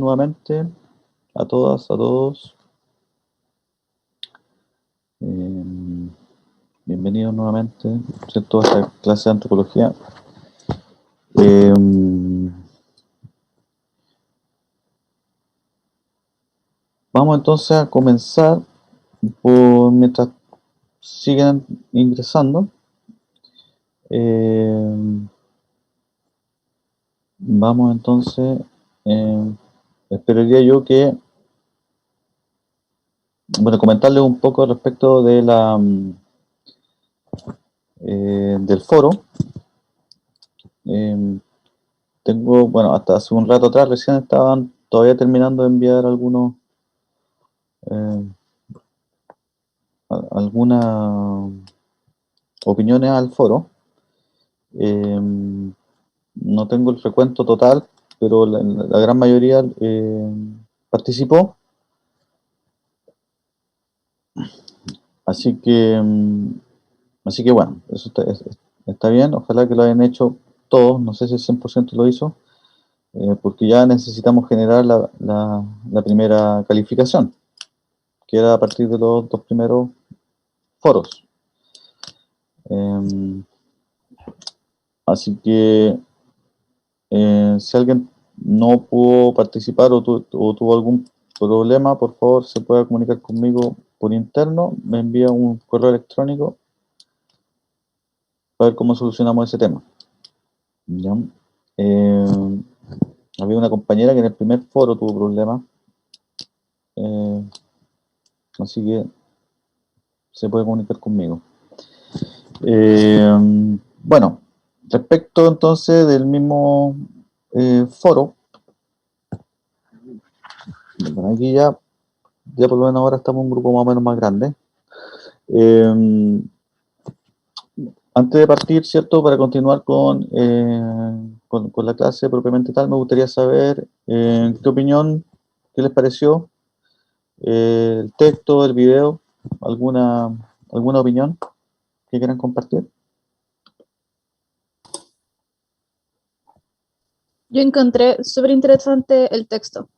Nuevamente a todas, a todos. Bienvenidos nuevamente, ¿cierto? A esta clase de antropología. Eh, Vamos entonces a comenzar mientras siguen ingresando. Eh, Vamos entonces, esperaría yo que, bueno, comentarles un poco respecto de del foro. Eh, bueno, hasta hace un rato atrás recién estaban todavía terminando de enviar eh, algunas opiniones al foro. Eh, no tengo el recuento total, pero la gran mayoría participó. Así que, así que bueno, eso está bien. Ojalá que lo hayan hecho todos. No sé si el 100% lo hizo, porque ya necesitamos generar la primera calificación, que era a partir de los dos primeros foros. Eh, Así que si alguien no pudo participar o tuvo algún problema, por favor se puede comunicar conmigo por interno, me envía un correo electrónico para ver cómo solucionamos ese tema. ¿Ya? Eh, Había una compañera que en el primer foro tuvo problemas, eh, así que se puede comunicar conmigo. Bueno, respecto entonces del mismo foro, bueno, aquí ya por lo menos ahora estamos en un grupo más o menos más grande. Antes de partir, ¿cierto? Para continuar con la clase propiamente tal, me gustaría saber qué opinión, qué les pareció el texto, el video, alguna opinión que quieran compartir. Yo encontré súper interesante el texto.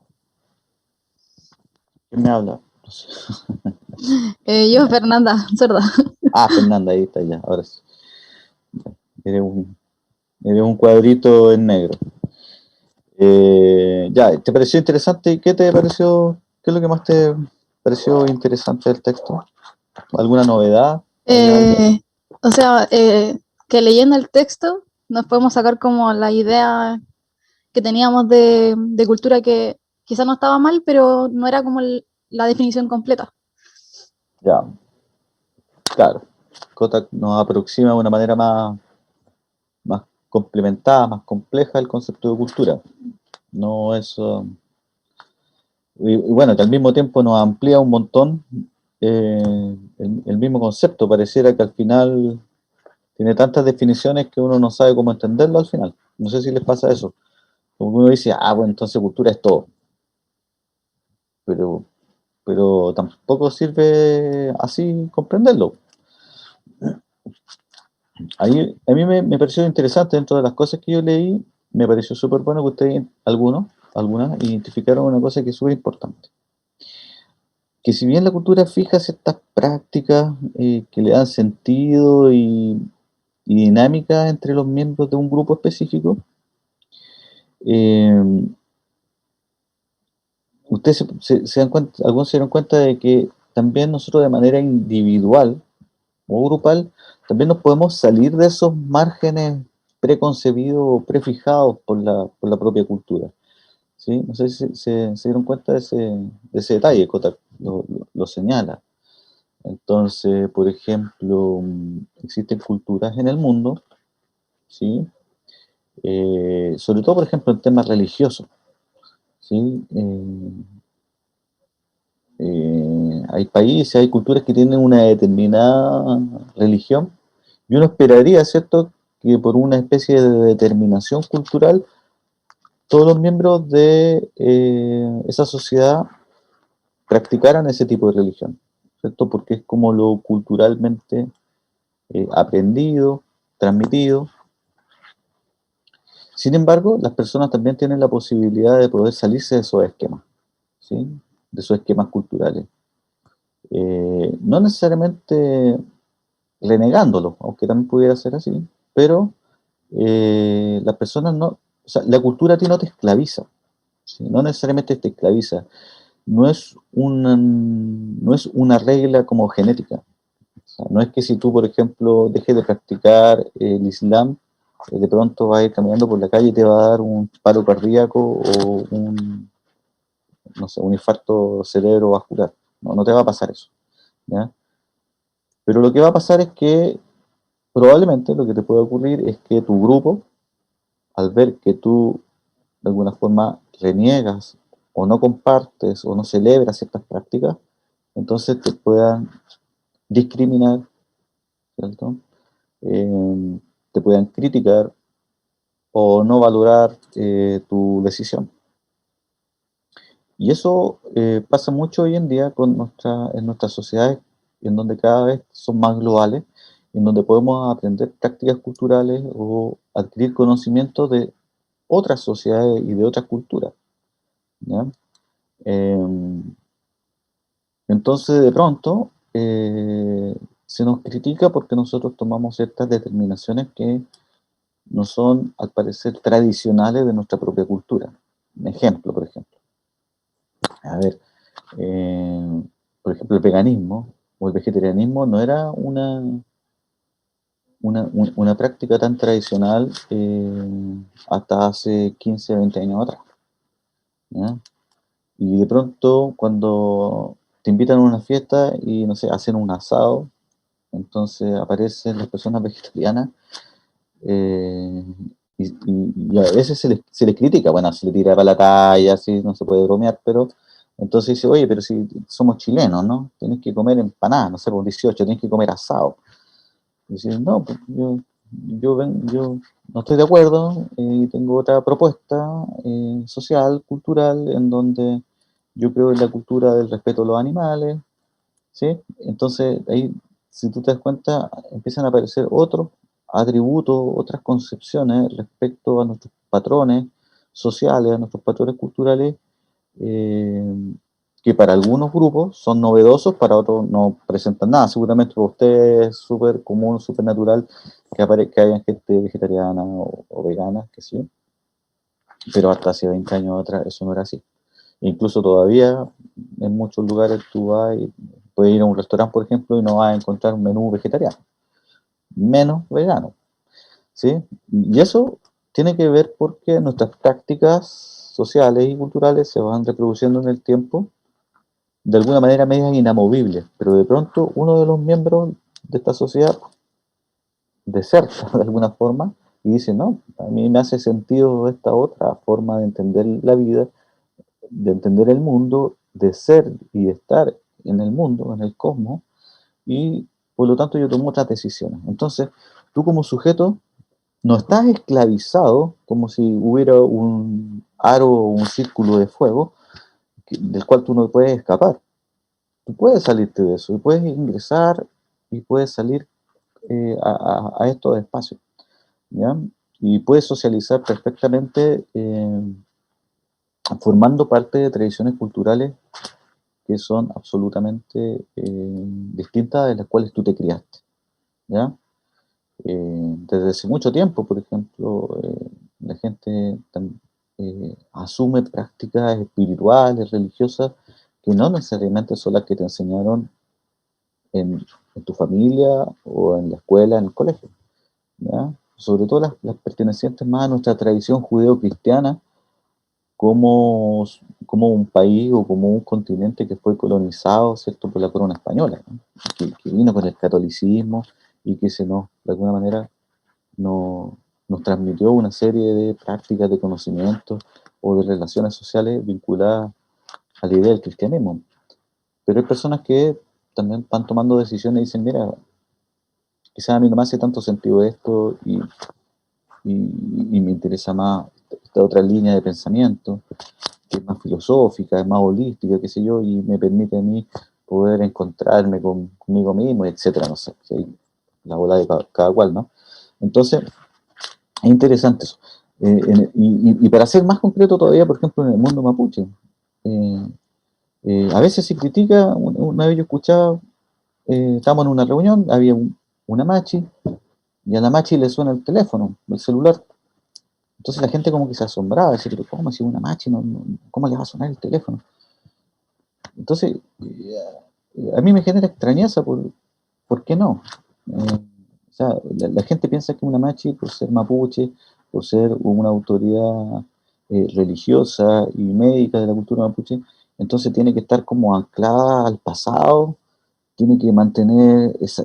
¿Quién me habla? Yo, Fernanda, sorda. Ah, Fernanda, ahí está ya, ahora sí. Eres un, eres un cuadrito en negro. Ya, ¿te pareció interesante? ¿Qué te pareció? ¿Qué es lo que más te pareció interesante del texto? ¿Alguna novedad? ¿Hay algo? Eh, o sea, que leyendo el texto nos podemos sacar como la idea que teníamos de cultura que quizás no estaba mal, pero no era como la definición completa. Ya, claro. Kotak nos aproxima de una manera más complementada, más compleja el concepto de cultura. No es, y bueno, que al mismo tiempo nos amplía un montón el mismo concepto. Pareciera que al final tiene tantas definiciones que uno no sabe cómo entenderlo al final. No sé si les pasa eso. Como uno dice, ah, bueno, entonces cultura es todo. Pero, pero tampoco sirve así comprenderlo. Ahí, a mí me pareció interesante dentro de las cosas que yo leí, me pareció súper bueno que ustedes, algunas, identificaron una cosa que es súper importante. Que si bien la cultura fija ciertas prácticas que le dan sentido y dinámica entre los miembros de un grupo específico, eh, ustedes se dan cuenta, algunos se dieron cuenta de que también nosotros de manera individual o grupal, también nos podemos salir de esos márgenes preconcebidos o prefijados por la propia cultura. ¿Sí? No sé si se dieron cuenta de ese detalle, Kotak lo señala. Entonces, por ejemplo, existen culturas en el mundo, ¿sí? Sobre todo, por ejemplo, en temas religiosos, ¿sí? Hay países, hay culturas que tienen una determinada religión y uno esperaría, ¿cierto?, que por una especie de determinación cultural todos los miembros de esa sociedad practicaran ese tipo de religión, ¿cierto? Porque es como lo culturalmente aprendido, transmitido. Sin embargo, las personas también tienen la posibilidad de poder salirse de esos esquemas, ¿sí? De esos esquemas culturales. No necesariamente renegándolos, aunque también pudiera ser así, pero las personas no, o sea, la cultura a ti no te esclaviza, ¿sí? No necesariamente te esclaviza, no es una regla como genética. O sea, no es que si tú, por ejemplo, dejes de practicar el Islam, de pronto vas a ir caminando por la calle y te va a dar un paro cardíaco o no sé, un infarto cerebrovascular. No, no te va a pasar eso, ¿ya? Pero lo que va a pasar es que probablemente lo que te puede ocurrir es que tu grupo, al ver que tú de alguna forma reniegas o no compartes o no celebras ciertas prácticas, entonces te puedan discriminar, ¿cierto? Te puedan criticar o no valorar tu decisión. Y eso pasa mucho hoy en día en nuestras sociedades, en donde cada vez son más globales, en donde podemos aprender prácticas culturales o adquirir conocimientos de otras sociedades y de otras culturas, ¿ya? Eh, entonces, de pronto, se nos critica porque nosotros tomamos ciertas determinaciones que no son, al parecer, tradicionales de nuestra propia cultura. Un ejemplo, por ejemplo. A ver, eh, por ejemplo, el veganismo o el vegetarianismo no era una práctica tan tradicional hasta hace 15, 20 años atrás, ¿ya? Y de pronto, cuando te invitan a una fiesta y, no sé, hacen un asado, entonces aparecen las personas vegetarianas eh, y a veces se les critica, bueno, se le tira para la talla, así no se puede bromear, pero entonces dice, oye, pero si somos chilenos, ¿no? Tienes que comer empanadas, no sé, por 18, tienes que comer asado. Y dice, no, pues yo no estoy de acuerdo y tengo otra propuesta social, cultural, en donde yo creo en la cultura del respeto a los animales, ¿sí? Entonces, ahí, si tú te das cuenta, empiezan a aparecer otros atributos, otras concepciones respecto a nuestros patrones sociales, a nuestros patrones culturales, eh, que para algunos grupos son novedosos, para otros no presentan nada. Seguramente para ustedes es súper común, súper natural que haya gente vegetariana o vegana, que sí, pero hasta hace 20 años atrás eso no era así. Incluso todavía en muchos lugares tú vas y puedes ir a un restaurante, por ejemplo, y no vas a encontrar un menú vegetariano, menos vegano, ¿sí? Y eso tiene que ver porque nuestras prácticas sociales y culturales se van reproduciendo en el tiempo de alguna manera medias inamovibles, pero de pronto uno de los miembros de esta sociedad deserta de alguna forma y dice, no, a mí me hace sentido esta otra forma de entender la vida, de entender el mundo, de ser y de estar en el mundo, en el cosmos, y por lo tanto yo tomo otras decisiones. Entonces, tú como sujeto no estás esclavizado como si hubiera un aro o un círculo de fuego del cual tú no puedes escapar. Tú puedes salirte de eso y puedes ingresar y puedes salir a estos espacios, ¿ya? Y puedes socializar perfectamente formando parte de tradiciones culturales que son absolutamente distintas de las cuales tú te criaste, ¿ya? Desde hace mucho tiempo, por ejemplo, la gente asume prácticas espirituales, religiosas, que no necesariamente son las que te enseñaron en tu familia o en la escuela, en el colegio, ¿ya? Sobre todo las pertenecientes más a nuestra tradición judeo-cristiana como, como un país o como un continente que fue colonizado, ¿cierto?, por la corona española, ¿no? Que vino con el catolicismo y que de alguna manera, nos transmitió una serie de prácticas, de conocimientos o de relaciones sociales vinculadas a la idea del cristianismo. Pero hay personas que también van tomando decisiones y dicen, mira, quizás a mí no me hace tanto sentido esto y me interesa más esta otra línea de pensamiento, que es más filosófica, es más holística, qué sé yo, y me permite a mí poder encontrarme conmigo mismo, etcétera, no sé, si hay la bola de cada cual, ¿no? Entonces, es interesante eso. Y para ser más concreto todavía, por ejemplo, en el mundo mapuche, eh, a veces se critica, una vez yo escuchaba, estábamos en una reunión, había una machi, y a la machi le suena el teléfono, el celular. Entonces la gente como que se asombraba, decía, pero ¿cómo si una machi, cómo le va a sonar el teléfono? Entonces, a mí me genera extrañeza, ¿por qué no? O sea, la gente piensa que una machi, por ser mapuche, por ser una autoridad religiosa y médica de la cultura mapuche, entonces tiene que estar como anclada al pasado, tiene que mantener esa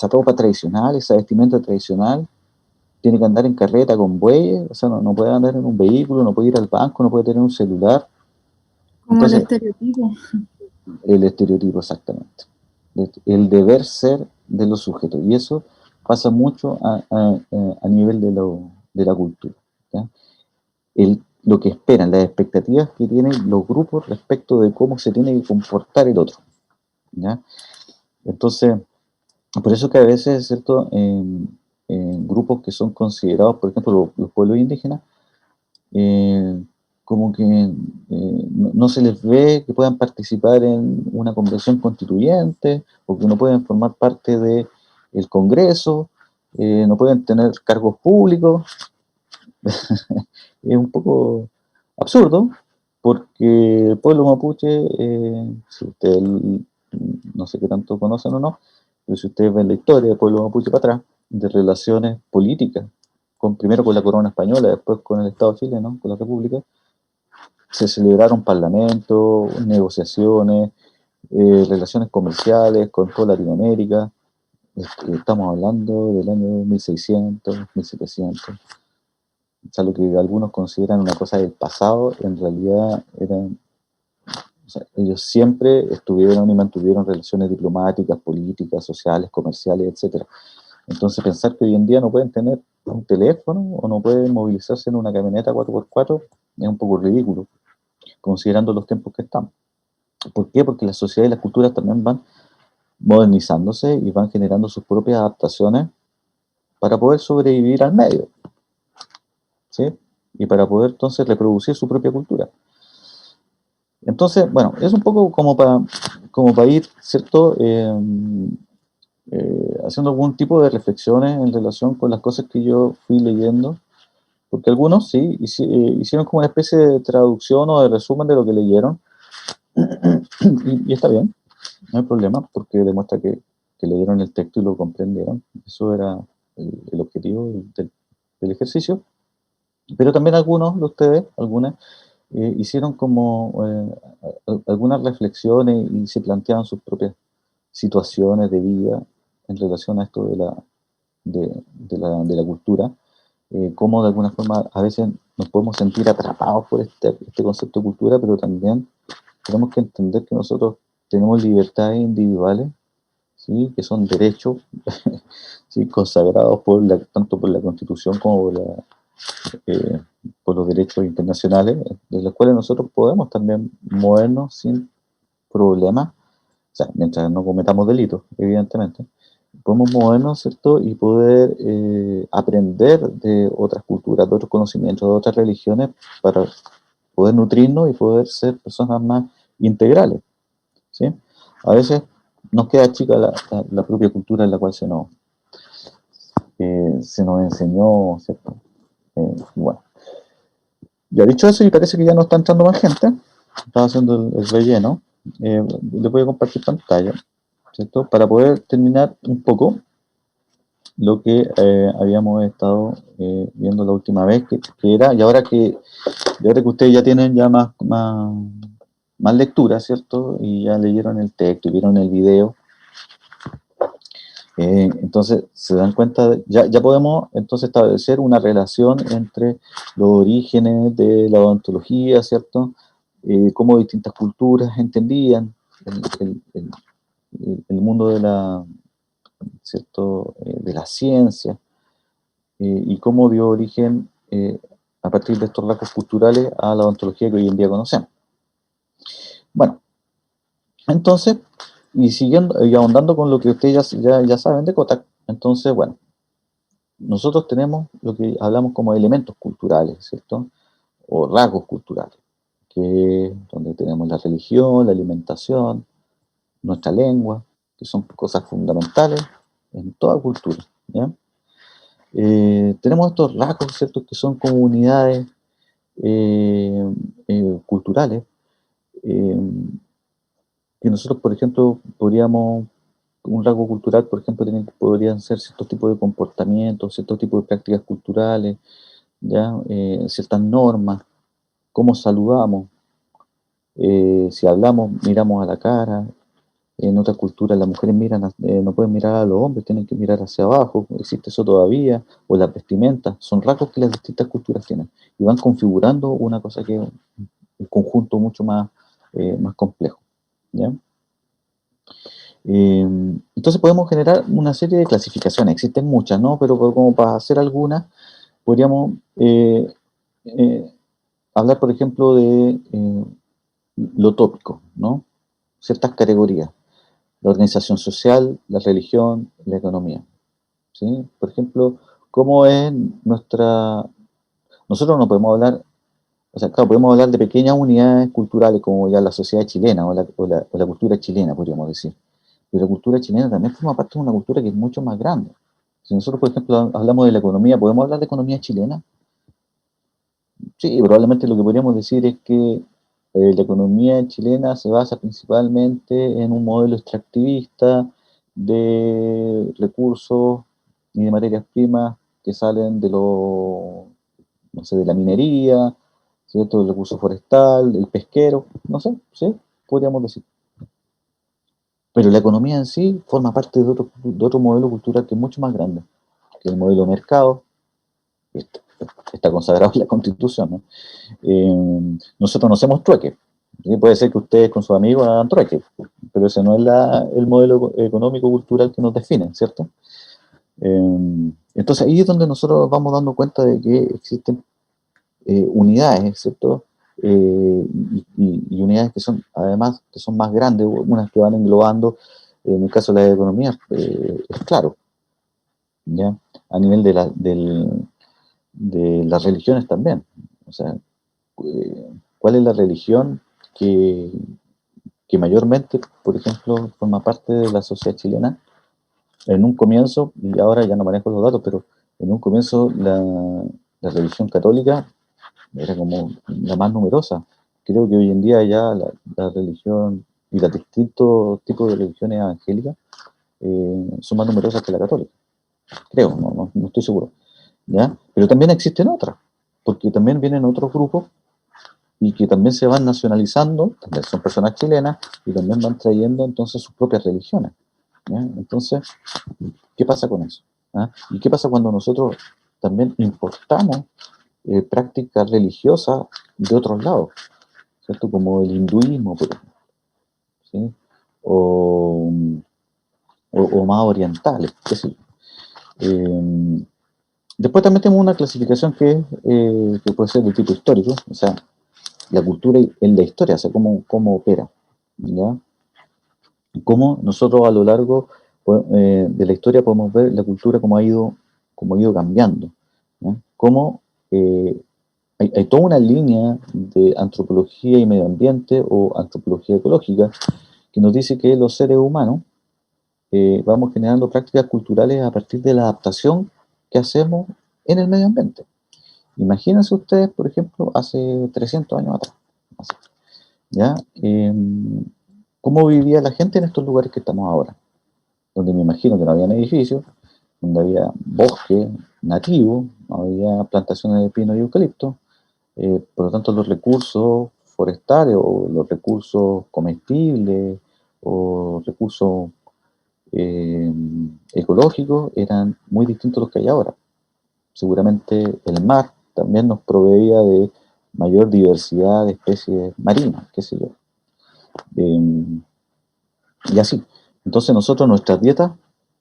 ropa tradicional, esa vestimenta tradicional, tiene que andar en carreta con bueyes, o sea, no puede andar en un vehículo, no puede ir al banco, no puede tener un celular. Como el Entonces, estereotipo. el estereotipo exactamente. El deber ser de los sujetos. Y eso pasa mucho a nivel de la cultura. ¿Ya? Lo que esperan, las expectativas que tienen los grupos respecto de cómo se tiene que comportar el otro. ¿Ya? Entonces, por eso que a veces, ¿cierto? En grupos que son considerados, por ejemplo, los pueblos indígenas, eh, como que no se les ve que puedan participar en una convención constituyente o que no pueden formar parte del Congreso, no pueden tener cargos públicos. Es un poco absurdo porque el pueblo mapuche, si ustedes no sé qué tanto conocen o no, pero si ustedes ven la historia del pueblo mapuche para atrás, de relaciones políticas, primero con la corona española, después con el Estado chileno, con la República, se celebraron parlamentos, negociaciones, relaciones comerciales con toda Latinoamérica. Estamos hablando del año 1600, 1700. O sea, lo que algunos consideran una cosa del pasado, en realidad eran, o sea, ellos siempre estuvieron y mantuvieron relaciones diplomáticas, políticas, sociales, comerciales, etcétera. Entonces pensar que hoy en día no pueden tener un teléfono o no pueden movilizarse en una camioneta 4x4 es un poco ridículo, considerando los tiempos que estamos. ¿Por qué? Porque la sociedad y las culturas también van modernizándose y van generando sus propias adaptaciones para poder sobrevivir al medio, ¿sí? Y para poder entonces reproducir su propia cultura. Entonces, bueno, es un poco como para ir, ¿cierto? Haciendo algún tipo de reflexiones en relación con las cosas que yo fui leyendo, porque algunos sí hicieron como una especie de traducción o de resumen de lo que leyeron, y está bien, no hay problema, porque demuestra que leyeron el texto y lo comprendieron. Eso era el objetivo del ejercicio. Pero también algunos de ustedes, algunas, hicieron como algunas reflexiones y se planteaban sus propias situaciones de vida en relación a esto de la cultura, cómo de alguna forma a veces nos podemos sentir atrapados por este concepto de cultura, pero también tenemos que entender que nosotros tenemos libertades individuales, ¿sí? Que son derechos ¿sí? Consagrados tanto por la Constitución como eh, por los derechos internacionales, de los cuales nosotros podemos también movernos sin problemas, o sea, mientras no cometamos delitos, evidentemente. Podemos movernos, ¿cierto? Y poder aprender de otras culturas, de otros conocimientos, de otras religiones, para poder nutrirnos y poder ser personas más integrales, ¿sí? A veces nos queda chica la propia cultura en la cual se nos enseñó, ¿cierto? Bueno, ya dicho eso, y parece que ya no está entrando más gente, estaba haciendo el relleno, le voy a compartir pantalla, ¿cierto? Para poder terminar un poco lo que habíamos estado viendo la última vez, que era, y ahora que ustedes ya tienen ya más lectura, ¿cierto? Y ya leyeron el texto y vieron el video, entonces se dan cuenta, ya podemos entonces establecer una relación entre los orígenes de la odontología, ¿cierto? Cómo distintas culturas entendían el, el- el- el mundo ¿cierto? De la ciencia, y cómo dio origen a partir de estos rasgos culturales a la odontología que hoy en día conocemos. Bueno, entonces, y siguiendo y ahondando con lo que ustedes ya saben de Kotak, entonces, bueno, nosotros tenemos lo que hablamos como elementos culturales, ¿cierto? O rasgos culturales, que donde tenemos la religión, la alimentación, nuestra lengua, que son cosas fundamentales en toda cultura, ¿ya? Tenemos estos rasgos, ¿cierto? Que son comunidades culturales, eh, que nosotros, por ejemplo, podríamos, un rasgo cultural, por ejemplo, podrían ser ciertos tipos de comportamientos, ciertos tipos de prácticas culturales, ¿ya? Ciertas normas, cómo saludamos, si hablamos, miramos a la cara. En otras culturas las mujeres no pueden mirar a los hombres, tienen que mirar hacia abajo, existe eso todavía, o las vestimentas, son rasgos que las distintas culturas tienen y van configurando una cosa que es un conjunto mucho más complejo, ¿ya? Entonces podemos generar una serie de clasificaciones, existen muchas, ¿no? Pero como para hacer algunas, podríamos eh, hablar, por ejemplo, de lo tópico, ¿no? Ciertas categorías: la organización social, la religión, la economía, ¿sí? Por ejemplo, ¿cómo es nuestra... Nosotros no podemos hablar, o sea, claro, podemos hablar de pequeñas unidades culturales como ya la sociedad chilena o la cultura chilena, podríamos decir. Pero la cultura chilena también forma parte de una cultura que es mucho más grande. Si nosotros, por ejemplo, hablamos de la economía, ¿podemos hablar de economía chilena? Sí, probablemente lo que podríamos decir es que la economía chilena se basa principalmente en un modelo extractivista de recursos y de materias primas que salen no sé, de la minería, ¿cierto? El recurso forestal, el pesquero, no sé, sí, podríamos decir. Pero la economía en sí forma parte de otro modelo cultural que es mucho más grande, que es el modelo de mercado, que está consagrado en la Constitución, ¿no? Nosotros no hacemos trueque. ¿Sí? Puede ser que ustedes con sus amigos hagan trueque, pero ese no es el modelo económico-cultural que nos define, ¿cierto? Entonces ahí es donde nosotros vamos dando cuenta de que existen unidades, ¿cierto? Y unidades que son, además, que son más grandes, unas que van englobando, en el caso de la economía, es claro, ¿ya? A nivel de las religiones también. O sea, ¿cuál es la religión que, que mayormente, por ejemplo, forma parte de la sociedad chilena? En un comienzo, y ahora ya no manejo los datos, pero en un comienzo la religión católica era como la más numerosa. Creo que hoy en día ya la religión y los distintos tipos de religiones evangélicas son más numerosas que la católica. Creo, no estoy seguro. ¿Ya? Pero también existen otras, porque también vienen otros grupos y que también se van nacionalizando, también son personas chilenas y también van trayendo entonces sus propias religiones, ¿ya? Entonces, ¿qué pasa con eso? ¿Ah? ¿Y qué pasa cuando nosotros también importamos prácticas religiosas de otros lados, ¿cierto? Como el hinduismo, por ejemplo, ¿sí? O, o más orientales, qué sé yo. Después también tenemos una clasificación que puede ser de tipo histórico, o sea, la cultura en la historia, o sea, cómo opera, ¿ya? Cómo nosotros a lo largo de la historia podemos ver la cultura cómo ha ido cambiando, ¿ya? Cómo hay toda una línea de antropología y medio ambiente o antropología ecológica que nos dice que los seres humanos vamos generando prácticas culturales a partir de la adaptación que hacemos en el medio ambiente. Imagínense ustedes, por ejemplo, hace 300 años atrás, ¿ya? ¿Cómo vivía la gente en estos lugares que estamos ahora? Donde me imagino que no había edificios, donde había bosque nativo, no había plantaciones de pino y eucalipto, por lo tanto los recursos forestales o los recursos comestibles o recursos eh, ecológicos eran muy distintos a los que hay ahora. Seguramente el mar también nos proveía de mayor diversidad de especies marinas, qué sé yo. Eh, y así. Entonces nosotros, nuestras dietas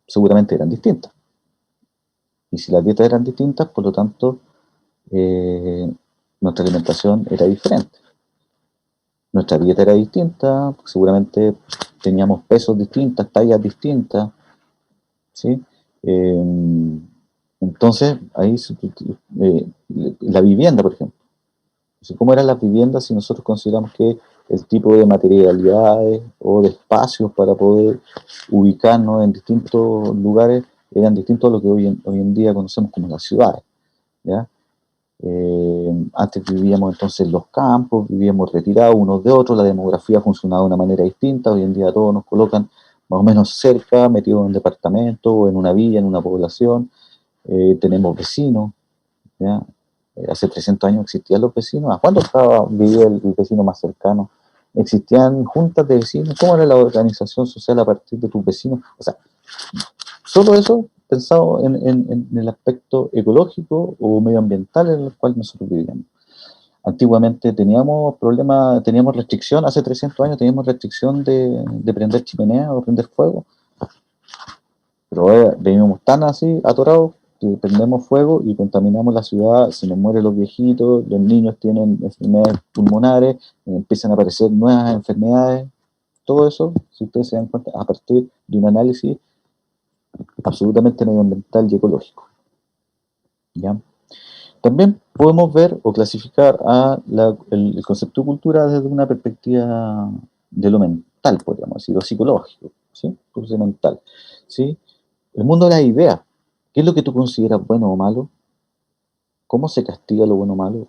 seguramente eran distintas. Y si las dietas eran distintas, por lo tanto, eh, nuestra alimentación era diferente. Nuestra dieta era distinta, seguramente teníamos pesos distintos, tallas distintas, ¿sí? Entonces, ahí la vivienda, por ejemplo. Entonces, ¿cómo eran las viviendas si nosotros consideramos que el tipo de materialidades o de espacios para poder ubicarnos en distintos lugares eran distintos a lo que hoy en día conocemos como las ciudades, ¿ya? Antes vivíamos entonces en los campos, vivíamos retirados unos de otros, la demografía funcionaba de una manera distinta, hoy en día todos nos colocan más o menos cerca, metidos en un departamento o en una villa, en una población, tenemos vecinos, ¿ya? Hace 300 años existían los vecinos. ¿A cuándo vivía el vecino más cercano? ¿Existían juntas de vecinos? ¿Cómo era la organización social a partir de tus vecinos? O sea, solo eso pensado en el aspecto ecológico o medioambiental en el cual nosotros vivíamos. Antiguamente teníamos problemas, teníamos restricción, hace 300 años teníamos restricción de prender chimenea o prender fuego, pero ahora venimos tan así, atorados, que prendemos fuego y contaminamos la ciudad, se nos mueren los viejitos, los niños tienen enfermedades pulmonares, empiezan a aparecer nuevas enfermedades, todo eso, si ustedes se dan cuenta, a partir de un análisis absolutamente medioambiental y ecológico, ¿ya? También podemos ver o clasificar el concepto de cultura desde una perspectiva de lo mental, podríamos decir, o psicológico, ¿sí? Curso mental, ¿sí? El mundo de las ideas. ¿Qué es lo que tú consideras bueno o malo? ¿Cómo se castiga lo bueno o malo?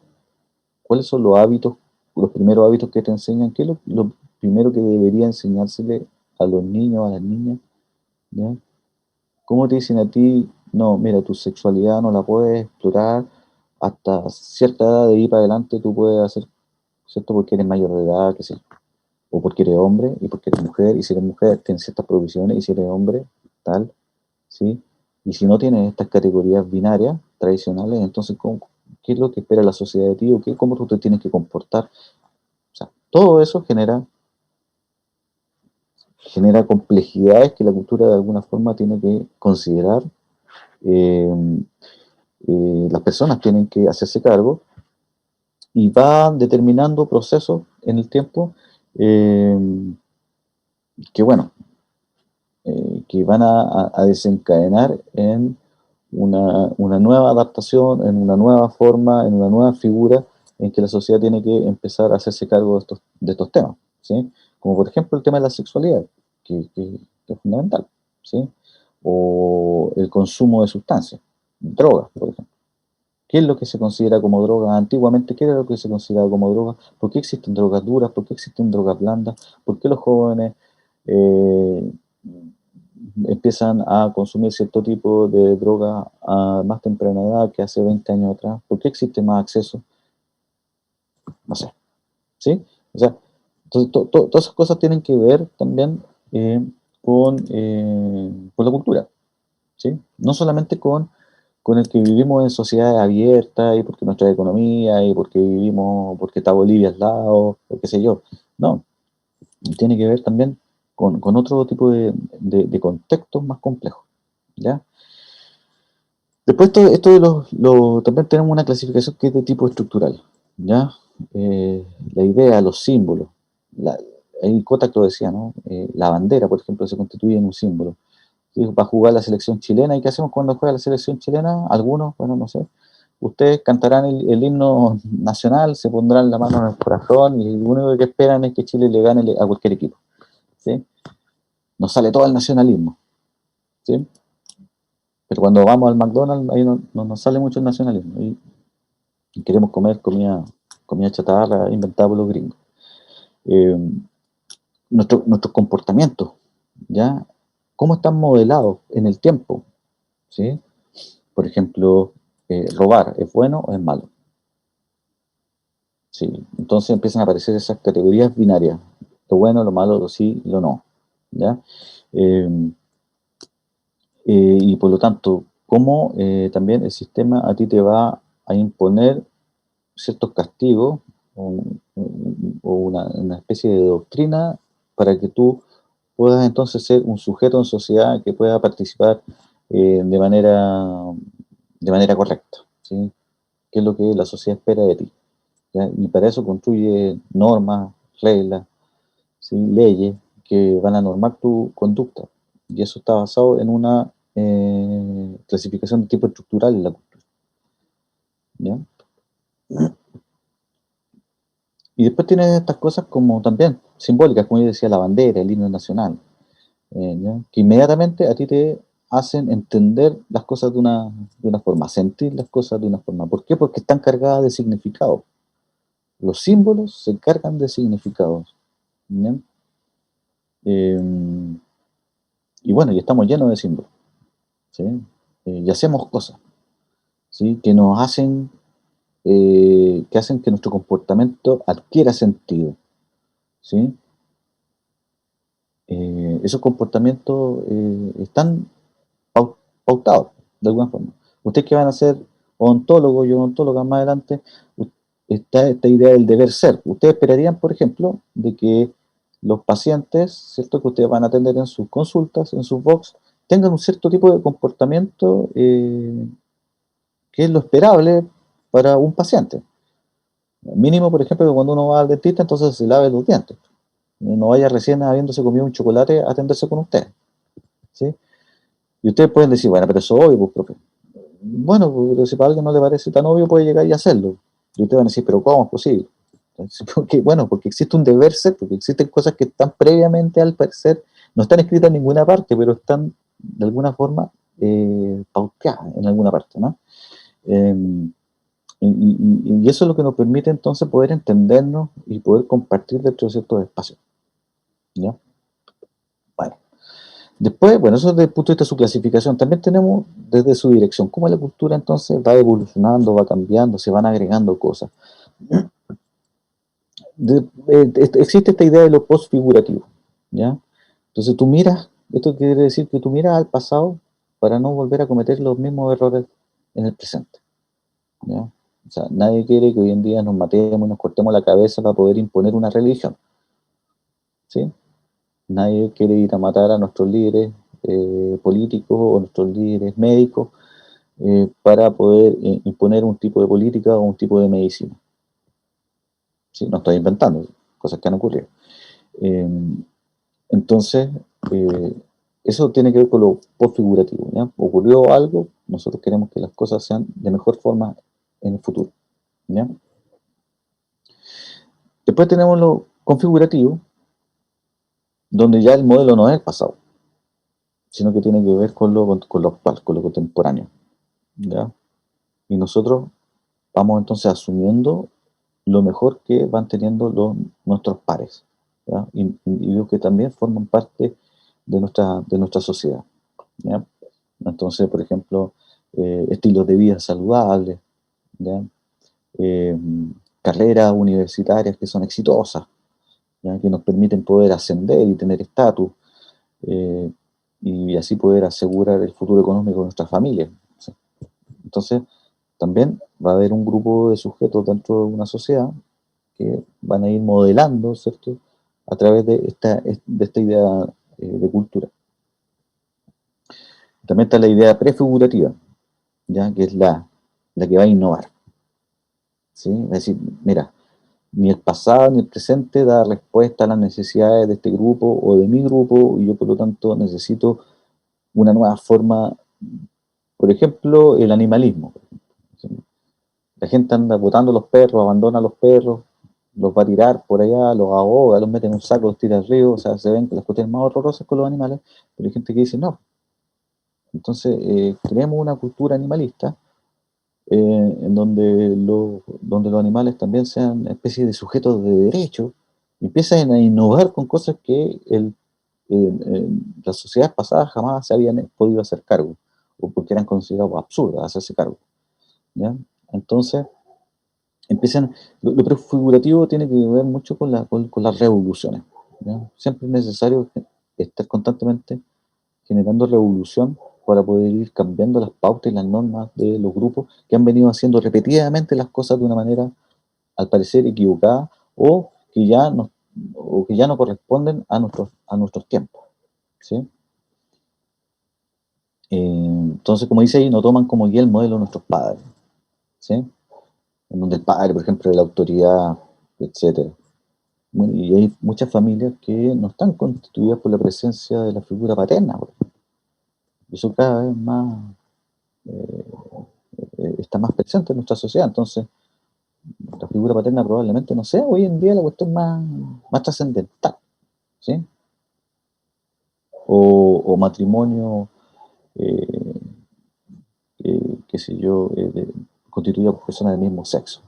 ¿Cuáles son los hábitos, los primeros hábitos que te enseñan? ¿Qué es lo primero que debería enseñársele a los niños, a las niñas? ¿Ya? ¿Cómo te dicen a ti, no, mira, tu sexualidad no la puedes explorar hasta cierta edad de ir para adelante, tú puedes hacer, ¿cierto? Porque eres mayor de edad, qué sé yo, o porque eres hombre y porque eres mujer, y si eres mujer tienes ciertas provisiones, y si eres hombre, tal, ¿sí? Y si no tienes estas categorías binarias tradicionales, entonces, ¿qué es lo que espera la sociedad de ti? ¿Cómo tú te tienes que comportar? O sea, todo eso genera complejidades que la cultura de alguna forma tiene que considerar. eh, las personas tienen que hacerse cargo y va determinando procesos en el tiempo eh, que, bueno, que van a desencadenar en una nueva adaptación, en una nueva forma, en una nueva figura en que la sociedad tiene que empezar a hacerse cargo de estos temas, ¿sí? Como por ejemplo el tema de la sexualidad, que es fundamental, ¿sí? O el consumo de sustancias, drogas, por ejemplo. ¿Qué es lo que se considera como droga? Antiguamente, ¿qué era lo que se consideraba como droga? ¿Por qué existen drogas duras? ¿Por qué existen drogas blandas? ¿Por qué los jóvenes eh, empiezan a consumir cierto tipo de droga a más temprana edad que hace 20 años atrás? ¿Por qué existe más acceso? No sé, ¿sí? O sea, entonces, todas esas cosas tienen que ver también eh, con la cultura, ¿sí? No solamente con el que vivimos en sociedades abiertas y porque nuestra economía y porque vivimos, porque está Bolivia al lado, o qué sé yo. No, tiene que ver también con otro tipo de contextos más complejos, ¿ya? Después esto de también tenemos una clasificación que es de tipo estructural, ¿ya? La idea, los símbolos, la, ahí Kotak lo decía, ¿no? La bandera, por ejemplo, se constituye en un símbolo. ¿Sí? Va a jugar la selección chilena. ¿Y qué hacemos cuando juega la selección chilena? Algunos, bueno, no sé. Ustedes cantarán el himno nacional, se pondrán la mano en el corazón y lo único que esperan es que Chile le gane a cualquier equipo. ¿Sí? Nos sale todo el nacionalismo. ¿Sí? Pero cuando vamos al McDonald's, ahí no nos sale mucho el nacionalismo. Y queremos comer comida chatarra inventada por los gringos. Eh, nuestros comportamientos, ¿ya? ¿Cómo están modelados en el tiempo? ¿Sí? Por ejemplo, robar, ¿es bueno o es malo? Sí, entonces empiezan a aparecer esas categorías binarias, lo bueno, lo malo, lo sí y lo no, ¿ya? Eh, y por lo tanto, cómo también el sistema a ti te va a imponer ciertos castigos o una especie de doctrina para que tú puedas entonces ser un sujeto en sociedad que pueda participar eh, de manera, de manera correcta, ¿sí? ¿Qué es lo que la sociedad espera de ti? ¿Ya? Y para eso construye normas, reglas, ¿sí? Leyes que van a normar tu conducta. Y eso está basado en clasificación de tipo estructural en la cultura. ¿Ya? Y después tienes estas cosas como también simbólicas, como yo decía, la bandera, el himno nacional, ¿ya? Que inmediatamente a ti te hacen entender las cosas de una forma, sentir las cosas de una forma. ¿Por qué? Porque están cargadas de significado. Los símbolos se cargan de significados. ¿Ya? Eh, y bueno, y estamos llenos de símbolos, ¿sí? Y hacemos cosas, ¿sí? Que hacen que nuestro comportamiento adquiera sentido, ¿sí? Esos comportamientos están pautados de alguna forma. Ustedes que van a ser odontólogos y odontólogas más adelante, está esta idea del deber ser. Ustedes esperarían, por ejemplo, de que los pacientes, ¿cierto?, que ustedes van a atender en sus consultas, en sus box, tengan un cierto tipo de comportamiento que es lo esperable para un paciente. Mínimo, por ejemplo, que cuando uno va al dentista, entonces se lave los dientes. No vaya recién habiéndose comido un chocolate a atenderse con usted, ¿sí? Y ustedes pueden decir, bueno, pero eso es obvio, pues, profe. Bueno, pues, pero si para alguien no le parece tan obvio, puede llegar y hacerlo. Y ustedes van a decir, pero ¿cómo es posible? Entonces, bueno, porque existe un deber ser, porque existen cosas que están previamente al parecer, no están escritas en ninguna parte, pero están de alguna forma pauteadas en alguna parte, ¿no? Eh, y eso es lo que nos permite entonces poder entendernos y poder compartir dentro de ciertos espacios, ¿ya? Bueno. Después, bueno, eso desde el punto de vista de su clasificación. También tenemos desde su dirección, cómo la cultura entonces va evolucionando, va cambiando, se van agregando cosas. Existe esta idea de lo postfigurativo, ¿ya? Entonces tú miras, esto quiere decir que tú miras al pasado para no volver a cometer los mismos errores en el presente, ¿ya? O sea, nadie quiere que hoy en día nos matemos y nos cortemos la cabeza para poder imponer una religión, ¿sí? Nadie quiere ir a matar a nuestros líderes políticos o nuestros líderes médicos para poder imponer un tipo de política o un tipo de medicina. ¿Sí? No estoy inventando, cosas que han ocurrido. Eh, entonces, eh, eso tiene que ver con lo postfigurativo, ¿ya? Ocurrió algo, nosotros queremos que las cosas sean de mejor forma en el futuro, ¿ya? Después tenemos lo configurativo, donde ya el modelo no es el pasado, sino que tiene que ver con lo actual, con lo contemporáneo, ¿ya? Y nosotros vamos entonces asumiendo lo mejor que van teniendo nuestros pares, ¿ya? Individuos que también forman parte de nuestra sociedad, ¿ya? Entonces, por ejemplo, estilos de vida saludables, ¿ya? Eh, carreras universitarias que son exitosas, ¿ya? Que nos permiten poder ascender y tener estatus, eh, y así poder asegurar el futuro económico de nuestras familias, ¿sí? Entonces, también va a haber un grupo de sujetos dentro de una sociedad que van a ir modelando, ¿cierto?, a través de esta idea de cultura. También está la idea prefigurativa, ¿ya?, que es la que va a innovar, ¿sí? Es decir, mira, ni el pasado ni el presente da respuesta a las necesidades de este grupo o de mi grupo, y yo por lo tanto necesito una nueva forma, por ejemplo, el animalismo. ¿Sí? La gente anda botando los perros, abandona los perros, los va a tirar por allá, los ahoga, los mete en un saco, los tira al río. O sea, se ven las cuestiones más horrorosas con los animales, pero hay gente que dice no. Entonces, creemos una cultura animalista donde los animales también sean especies de sujetos de derecho, y empiezan a innovar con cosas que las sociedades pasadas jamás se habían podido hacer cargo, o porque eran considerados absurdas hacerse cargo, ¿ya? Entonces, lo prefigurativo tiene que ver mucho con las revoluciones, ¿ya? Siempre es necesario estar constantemente generando revolución para poder ir cambiando las pautas y las normas de los grupos que han venido haciendo repetidamente las cosas de una manera, al parecer, equivocada, o que ya no corresponden a nuestros tiempos, ¿sí? Entonces, como dice ahí, no toman como guía el modelo de nuestros padres, ¿sí? En donde el padre, por ejemplo, es la autoridad, etcétera. Bueno, y hay muchas familias que no están constituidas por la presencia de la figura paterna, por ejemplo. Y eso cada vez más. está más presente en nuestra sociedad. Entonces, la figura paterna probablemente no sea hoy en día la cuestión más trascendental, ¿sí? O matrimonio, eh, qué sé yo, constituido por personas del mismo sexo.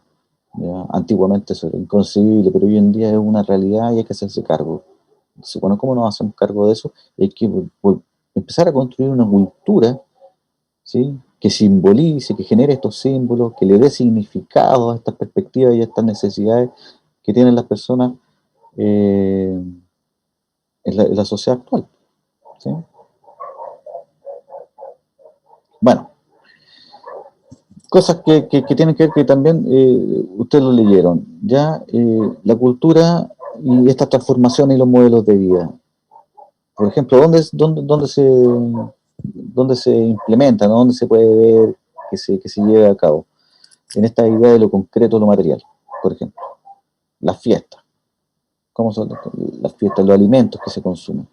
¿Ya? Antiguamente eso era inconcebible, pero hoy en día es una realidad y hay que hacerse cargo. Entonces, bueno, ¿cómo nos hacemos cargo de eso? Hay que empezar a construir una cultura, ¿sí? Que simbolice, que genere estos símbolos, que le dé significado a estas perspectivas y a estas necesidades que tienen las personas eh, en la sociedad actual, ¿sí? Bueno, cosas que tienen que ver que también ustedes lo leyeron, ya la cultura y esta transformación y los modelos de vida. Por ejemplo, dónde se implementa, ¿no? ¿Dónde se puede ver que se lleve a cabo? En esta idea de lo concreto, lo material, por ejemplo, las fiestas. ¿Cómo son las fiestas? Los alimentos que se consumen,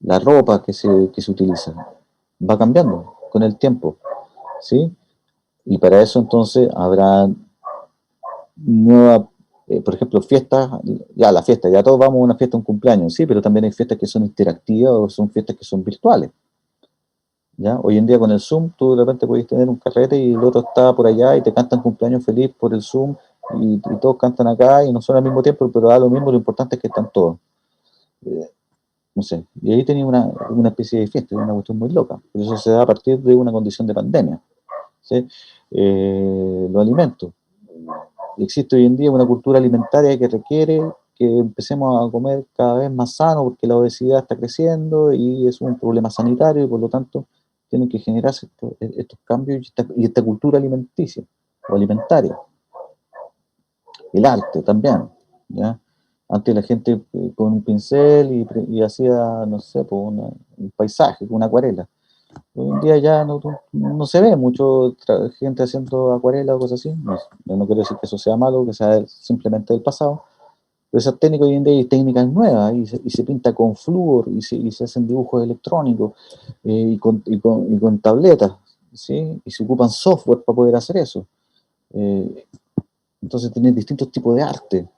la ropa que se utiliza. Va cambiando con el tiempo, ¿sí? Y para eso entonces habrá nueva, por ejemplo, fiestas, ya la fiesta, ya todos vamos a una fiesta, un cumpleaños, sí, pero también hay fiestas que son interactivas o son fiestas que son virtuales. ¿Ya? Hoy en día con el Zoom, tú de repente podés tener un carrete y el otro está por allá y te cantan cumpleaños feliz por el Zoom y todos cantan acá y no son al mismo tiempo, pero da lo mismo, lo importante es que están todos. Eh, no sé, y ahí tenía una especie de fiesta, una cuestión muy loca. Pero eso se da a partir de una condición de pandemia. ¿Sí? Los alimentos. Existe hoy en día una cultura alimentaria que requiere que empecemos a comer cada vez más sano porque la obesidad está creciendo y es un problema sanitario y por lo tanto tienen que generarse estos cambios y esta cultura alimenticia o alimentaria. El arte también, ¿ya? Antes la gente con un pincel y hacía, no sé, pues un paisaje, una acuarela. Hoy en día ya no se ve mucho gente haciendo acuarela o cosas así. No, no quiero decir que eso sea malo, que sea simplemente del pasado. Pero esas técnicas hoy en día hay técnicas nuevas y se pinta con flúor y se hacen dibujos electrónicos y con tabletas, ¿sí? Y se ocupan software para poder hacer eso. Eh, entonces tienen distintos tipos de arte,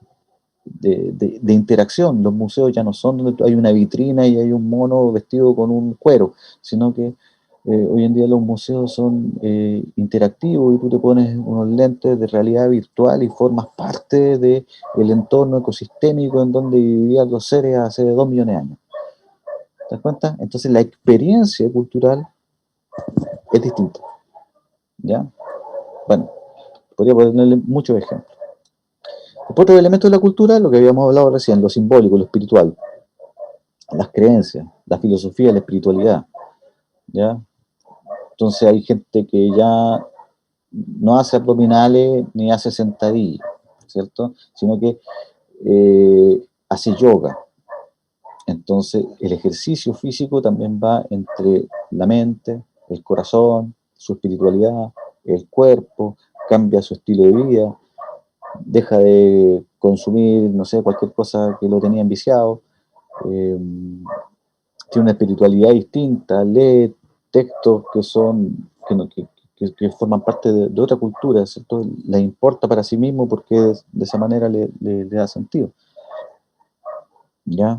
de interacción. Los museos ya no son donde hay una vitrina y hay un mono vestido con un cuero, sino que hoy en día los museos son interactivos y tú te pones unos lentes de realidad virtual y formas parte del entorno ecosistémico en donde vivían los seres hace 2 millones de años. ¿Te das cuenta? Entonces la experiencia cultural es distinta. ¿Ya? Bueno, podría ponerle muchos ejemplos. Otro elemento de la cultura, lo que habíamos hablado recién, lo simbólico, lo espiritual, las creencias, la filosofía, la espiritualidad, ¿ya? Entonces hay gente que ya no hace abdominales ni hace sentadillas, ¿cierto? Sino que hace yoga. Entonces el ejercicio físico también va entre la mente, el corazón, su espiritualidad, el cuerpo, cambia su estilo de vida, deja de consumir, no sé, cualquier cosa que lo tenía enviciado, eh, tiene una espiritualidad distinta, lee textos que son, que forman parte de otra cultura, ¿cierto? La importa para sí mismo porque de esa manera le da sentido, ¿ya?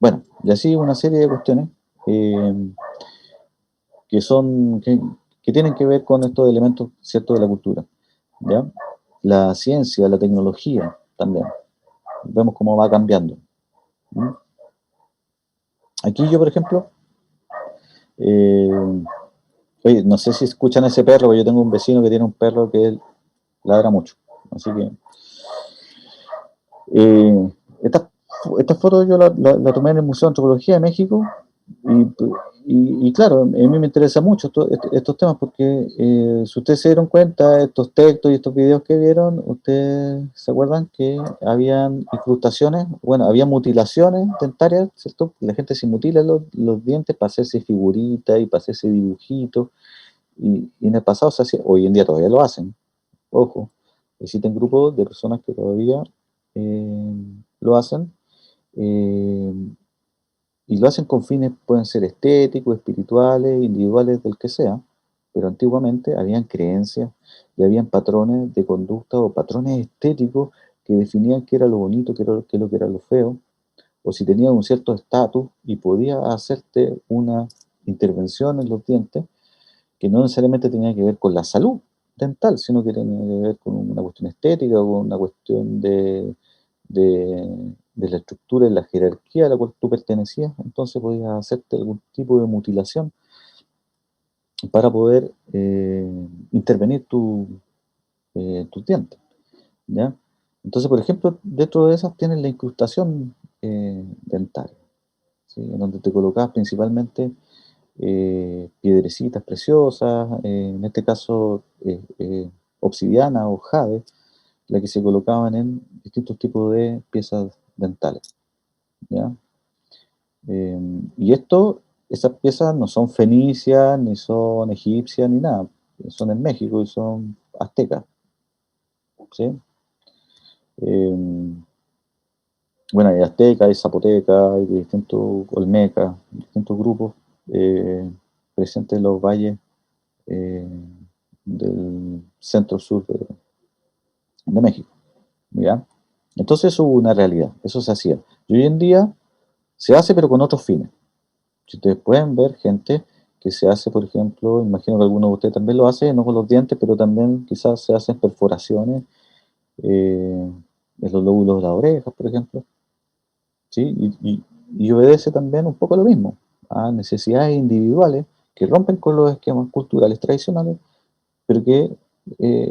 Bueno, y así una serie de cuestiones eh, que son, que tienen que ver con estos elementos, ¿cierto? De la cultura, ¿ya? La ciencia, la tecnología también, vemos cómo va cambiando. ¿Mm? Aquí yo, por ejemplo, eh, oye, no sé si escuchan ese perro, pero yo tengo un vecino que tiene un perro que él ladra mucho. Así que eh, esta, esta foto yo la tomé en el Museo de Antropología de México y, y claro, a mí me interesa mucho estos temas porque si ustedes se dieron cuenta, estos textos y estos videos que vieron, ustedes se acuerdan que habían incrustaciones, bueno, había mutilaciones dentarias, ¿cierto? La gente se mutila los dientes para hacerse figuritas y para hacerse dibujitos. Y en el pasado se hacía, hoy en día todavía lo hacen, ojo, existen grupos de personas que todavía eh, lo hacen eh, y lo hacen con fines, pueden ser estéticos, espirituales, individuales, del que sea, pero antiguamente habían creencias y habían patrones de conducta o patrones estéticos que definían qué era lo bonito, qué lo que era lo feo, o si tenías un cierto estatus y podías hacerte una intervención en los dientes que no necesariamente tenía que ver con la salud dental, sino que tenía que ver con una cuestión estética o con una cuestión de la estructura y la jerarquía a la cual tú pertenecías. Entonces podías hacerte algún tipo de mutilación para poder intervenir tus dientes, ¿ya? Entonces, por ejemplo, dentro de esas tienes la incrustación dentaria, ¿sí? En donde te colocabas principalmente piedrecitas preciosas, en este caso obsidiana o jade, la que se colocaban en distintos tipos de piezas dentales, ¿ya? Eh, y esas piezas no son fenicias, ni son egipcias, ni nada, son en México y son aztecas, ¿sí? Eh, bueno, hay aztecas, hay zapotecas, hay distintos olmecas, distintos grupos eh, presentes en los valles eh, del centro-sur de México, ¿ya? Entonces eso hubo una realidad, eso se hacía. Y hoy en día se hace pero con otros fines. Si ustedes pueden ver gente que se hace, por ejemplo, imagino que alguno de ustedes también lo hace, no con los dientes, pero también quizás se hacen perforaciones en los lóbulos de las orejas, por ejemplo, ¿sí? Y obedece también un poco a lo mismo, a necesidades individuales que rompen con los esquemas culturales tradicionales pero que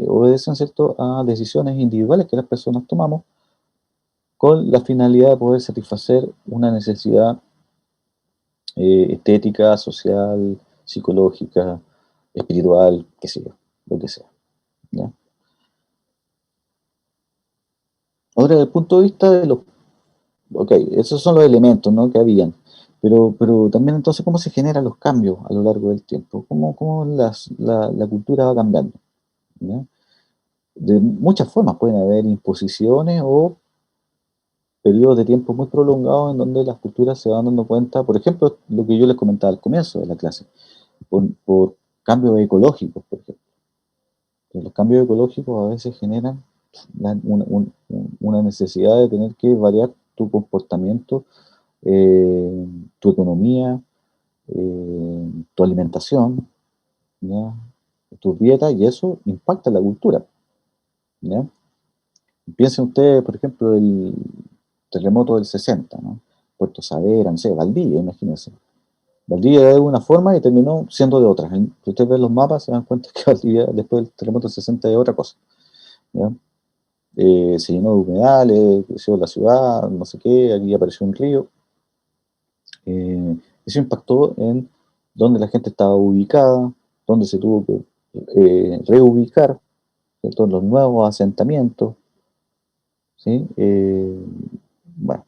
obedecen, ¿cierto?, a decisiones individuales que las personas tomamos con la finalidad de poder satisfacer una necesidad estética, social, psicológica, espiritual, qué sé yo, lo que sea, ¿ya? Ahora, desde el punto de vista de los... Ok, esos son los elementos, ¿no?, que habían, pero también entonces, ¿cómo se generan los cambios a lo largo del tiempo? ¿Cómo la cultura va cambiando? ¿Ya? De muchas formas pueden haber imposiciones o periodos de tiempo muy prolongados en donde las culturas se van dando cuenta, por ejemplo, lo que yo les comentaba al comienzo de la clase, por cambios ecológicos, por ejemplo. Los cambios ecológicos a veces generan una necesidad de tener que variar tu comportamiento, tu economía, tu alimentación, ¿ya? Tu dieta, y eso impacta la cultura, ¿ya? Piensen ustedes, por ejemplo, el terremoto del 60, ¿no? Puerto Saavedra, no sé, Valdivia, imagínense. Valdivia era de una forma y terminó siendo de otra. Si ustedes ven los mapas, se dan cuenta que Valdivia, después del terremoto del 60, es otra cosa, ¿ya? Se llenó de humedales, creció la ciudad, no sé qué, aquí apareció un río. Eso impactó en dónde la gente estaba ubicada, dónde se tuvo que reubicar, ¿cierto?, en los nuevos asentamientos, ¿sí? Bueno,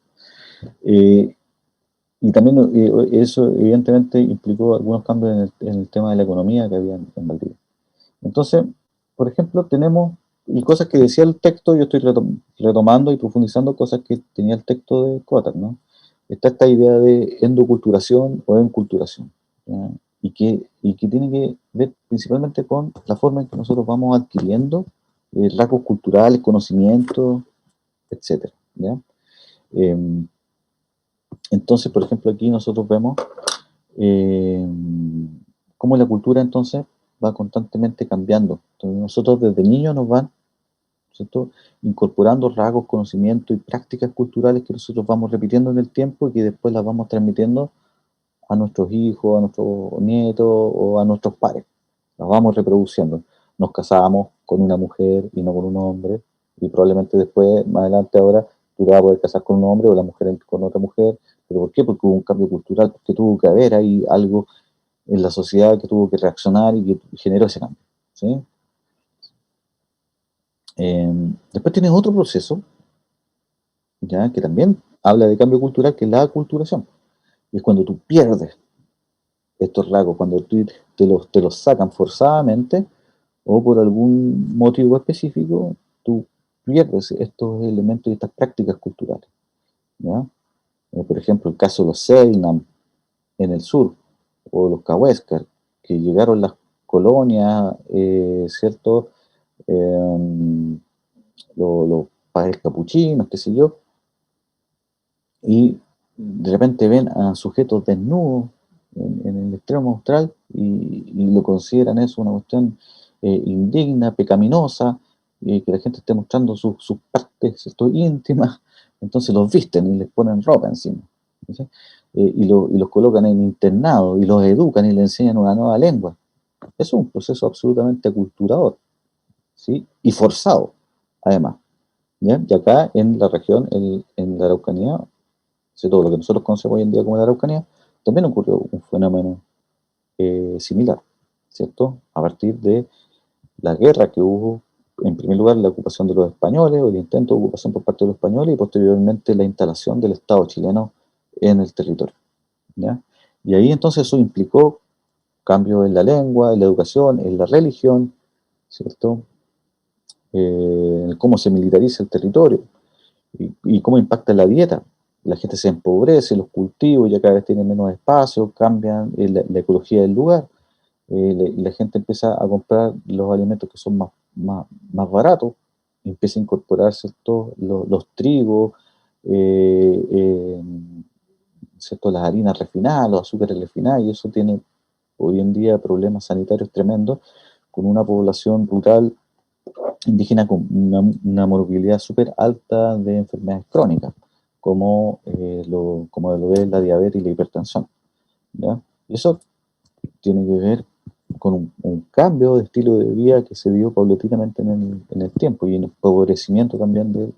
eh, y también eso evidentemente implicó algunos cambios en el tema de la economía que había en Valdivia. Entonces, por ejemplo, tenemos, y cosas que decía el texto, yo estoy retomando y profundizando cosas que tenía el texto de Kotak, ¿no? Está esta idea de endoculturación o enculturación, ¿ya? Y que tiene que ver principalmente con la forma en que nosotros vamos adquiriendo rasgos culturales, conocimientos, etcétera, ¿ya? Em, entonces, por ejemplo, aquí nosotros vemos eh, cómo la cultura entonces va constantemente cambiando. Entonces, nosotros desde niños nos van, ¿cierto?, incorporando rasgos, conocimientos y prácticas culturales que nosotros vamos repitiendo en el tiempo y que después las vamos transmitiendo a nuestros hijos, a nuestros nietos o a nuestros pares. Las vamos reproduciendo. Nos casamos con una mujer y no con un hombre, y probablemente después, más adelante ahora, tú te vas a poder casar con un hombre o la mujer con otra mujer. ¿Pero por qué? Porque hubo un cambio cultural, porque tuvo que haber ahí algo en la sociedad que tuvo que reaccionar y que generó ese cambio, ¿sí? Eh, Después tienes otro proceso, ya, que también habla de cambio cultural, que es la aculturación. Y es cuando tú pierdes estos rasgos, cuando te los sacan forzadamente o por algún motivo específico, tú pierdes estos elementos y estas prácticas culturales, ¿ya? Por ejemplo, el caso de los Selknam en el sur, o los Cahuéscar, que llegaron las colonias, ¿cierto? Eh, los padres capuchinos, qué sé yo, y de repente ven a sujetos desnudos en el extremo austral y lo consideran eso una cuestión indigna, pecaminosa, y que la gente esté mostrando sus partes, ¿cierto?, íntimas, entonces los visten y les ponen ropa encima, ¿sí? Y los colocan en internado y los educan y les enseñan una nueva lengua. Eso es un proceso absolutamente aculturador, ¿sí? Y forzado, además. ¿Ya? Y acá en la región, en la Araucanía, todo lo que nosotros conocemos hoy en día como la Araucanía, también ocurrió un fenómeno similar, ¿cierto? A partir de la guerra que hubo, en primer lugar, la ocupación de los españoles, o el intento de ocupación por parte de los españoles, y posteriormente la instalación del Estado chileno en el territorio, ¿ya? Y ahí entonces eso implicó cambios en la lengua, en la educación, en la religión, ¿cierto? En cómo se militariza el territorio y cómo impacta en la dieta. La gente se empobrece, los cultivos ya cada vez tienen menos espacio, cambian la ecología del lugar, y la gente empieza a comprar los alimentos que son más baratos, empieza a incorporarse los trigos, eh, eh, ¿cierto?, las harinas refinadas, los azúcares refinados, y eso tiene hoy en día problemas sanitarios tremendos, con una población rural indígena con una morbilidad súper alta de enfermedades crónicas, como lo es la diabetes y la hipertensión, ¿ya? Y eso tiene que ver con un cambio de estilo de vida que se dio paulatinamente en el tiempo y en el empobrecimiento también de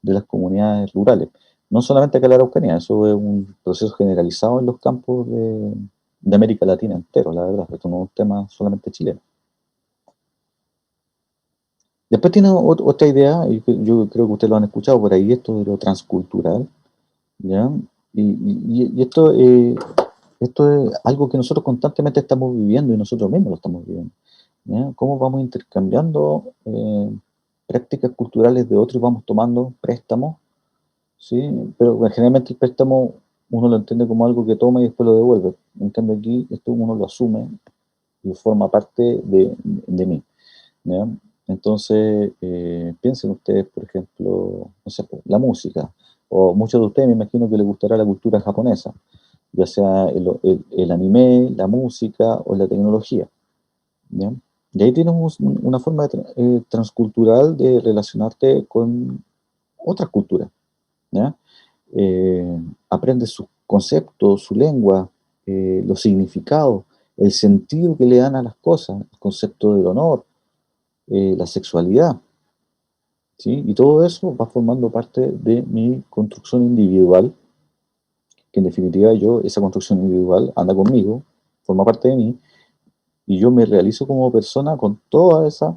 las comunidades rurales. No solamente acá en la Araucanía, eso es un proceso generalizado en los campos de América Latina entero, la verdad. Esto no es un tema solamente chileno. Después tiene otra idea, y yo creo que ustedes lo han escuchado por ahí, esto de lo transcultural, ¿ya? Y esto es algo que nosotros constantemente estamos viviendo y nosotros mismos lo estamos viviendo, ¿ya? Cómo vamos intercambiando prácticas culturales de otros y vamos tomando préstamos, ¿sí? Pero bueno, generalmente el préstamo uno lo entiende como algo que toma y después lo devuelve. En cambio aquí esto uno lo asume y forma parte de mí, ¿ya? Entonces, piensen ustedes, por ejemplo, no sé, pues, la música, o muchos de ustedes me imagino que les gustará la cultura japonesa, ya sea el anime, la música o la tecnología, ¿ya? Y ahí tienes una forma transcultural de relacionarte con otras culturas, ¿ya? Aprendes sus conceptos, su lengua, los significados, el sentido que le dan a las cosas, el concepto del honor, la sexualidad, ¿sí? Y todo eso va formando parte de mi construcción individual, que en definitiva esa construcción individual anda conmigo, forma parte de mí, y yo me realizo como persona con toda esa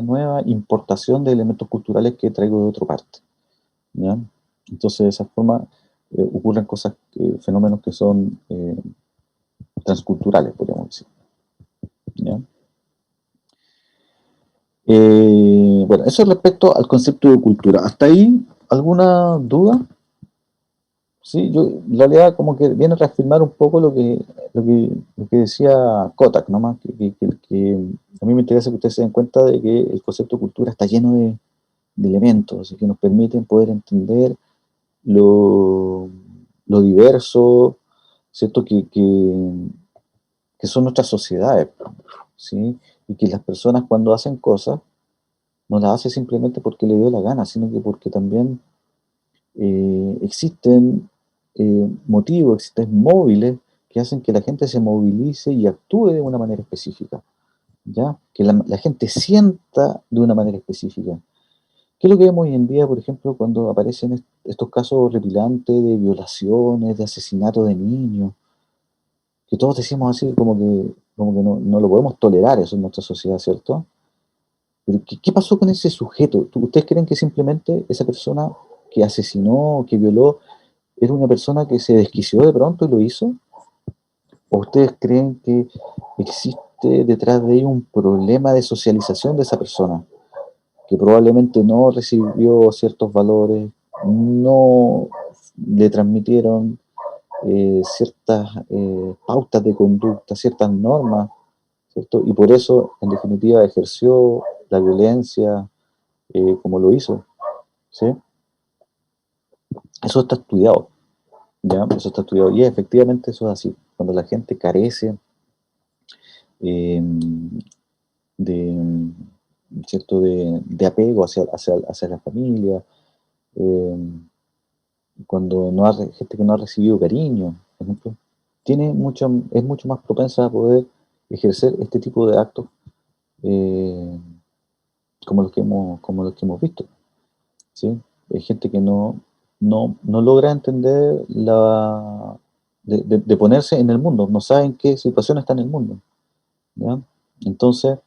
nueva importación de elementos culturales que traigo de otra parte, ¿ya? Entonces, de esa forma ocurren cosas, fenómenos que son transculturales, podríamos decir, ¿ya? Bueno, eso respecto al concepto de cultura. ¿Hasta ahí alguna duda? Sí, yo en realidad como que viene a reafirmar un poco lo que decía Kotak, nomás, que a mí me interesa que ustedes se den cuenta de que el concepto de cultura está lleno de elementos, así que nos permiten poder entender lo, lo diverso, ¿cierto? Que son nuestras sociedades, ¿sí? Y que las personas cuando hacen cosas, no las hace simplemente porque le dio la gana, sino que porque también existen motivos, existen móviles que hacen que la gente se movilice y actúe de una manera específica, ¿ya? Que la gente sienta de una manera específica. ¿Qué es lo que vemos hoy en día, por ejemplo, cuando aparecen estos casos horripilantes de violaciones, de asesinatos de niños? Que todos decimos así como que no lo podemos tolerar eso en nuestra sociedad, ¿cierto? Pero ¿qué pasó con ese sujeto? ¿Ustedes creen que simplemente esa persona que asesinó, que violó, era una persona que se desquició de pronto y lo hizo? ¿O ustedes creen que existe detrás de ello un problema de socialización de esa persona? Que probablemente no recibió ciertos valores, no le transmitieron ciertas pautas de conducta, ciertas normas, ¿cierto? Y por eso, en definitiva, ejerció la violencia como lo hizo, ¿sí? Eso está estudiado, ¿ya? Eso está estudiado. Y efectivamente eso es así. Cuando la gente carece eh, de, ¿cierto? De apego hacia la familia, eh, cuando no ha, gente que no ha recibido cariño, por ejemplo, es mucho más propensa a poder ejercer este tipo de actos eh, como los que hemos visto, ¿sí? Hay gente que no logra entender de ponerse en el mundo, no sabe en qué situación está en el mundo, ¿ya? Entonces,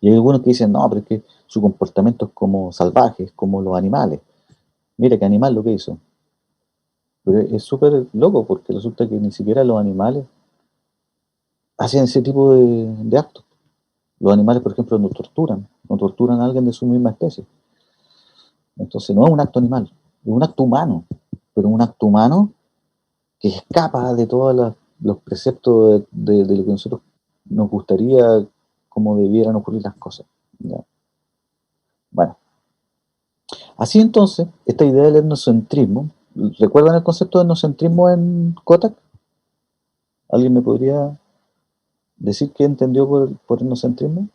y hay algunos que dicen, no, pero es que su comportamiento es como salvaje, es como los animales. Mira qué animal lo que hizo. Pero es súper loco porque resulta que ni siquiera los animales hacen ese tipo de actos. Los animales, por ejemplo, no torturan a alguien de su misma especie. Entonces no es un acto animal, es un acto humano, pero un acto humano que escapa de todos los preceptos de lo que nosotros nos gustaría cómo debieran ocurrir las cosas, ¿ya? Bueno, así entonces, esta idea del etnocentrismo, ¿recuerdan el concepto de etnocentrismo en Kotak? ¿Alguien me podría decir qué entendió por etnocentrismo?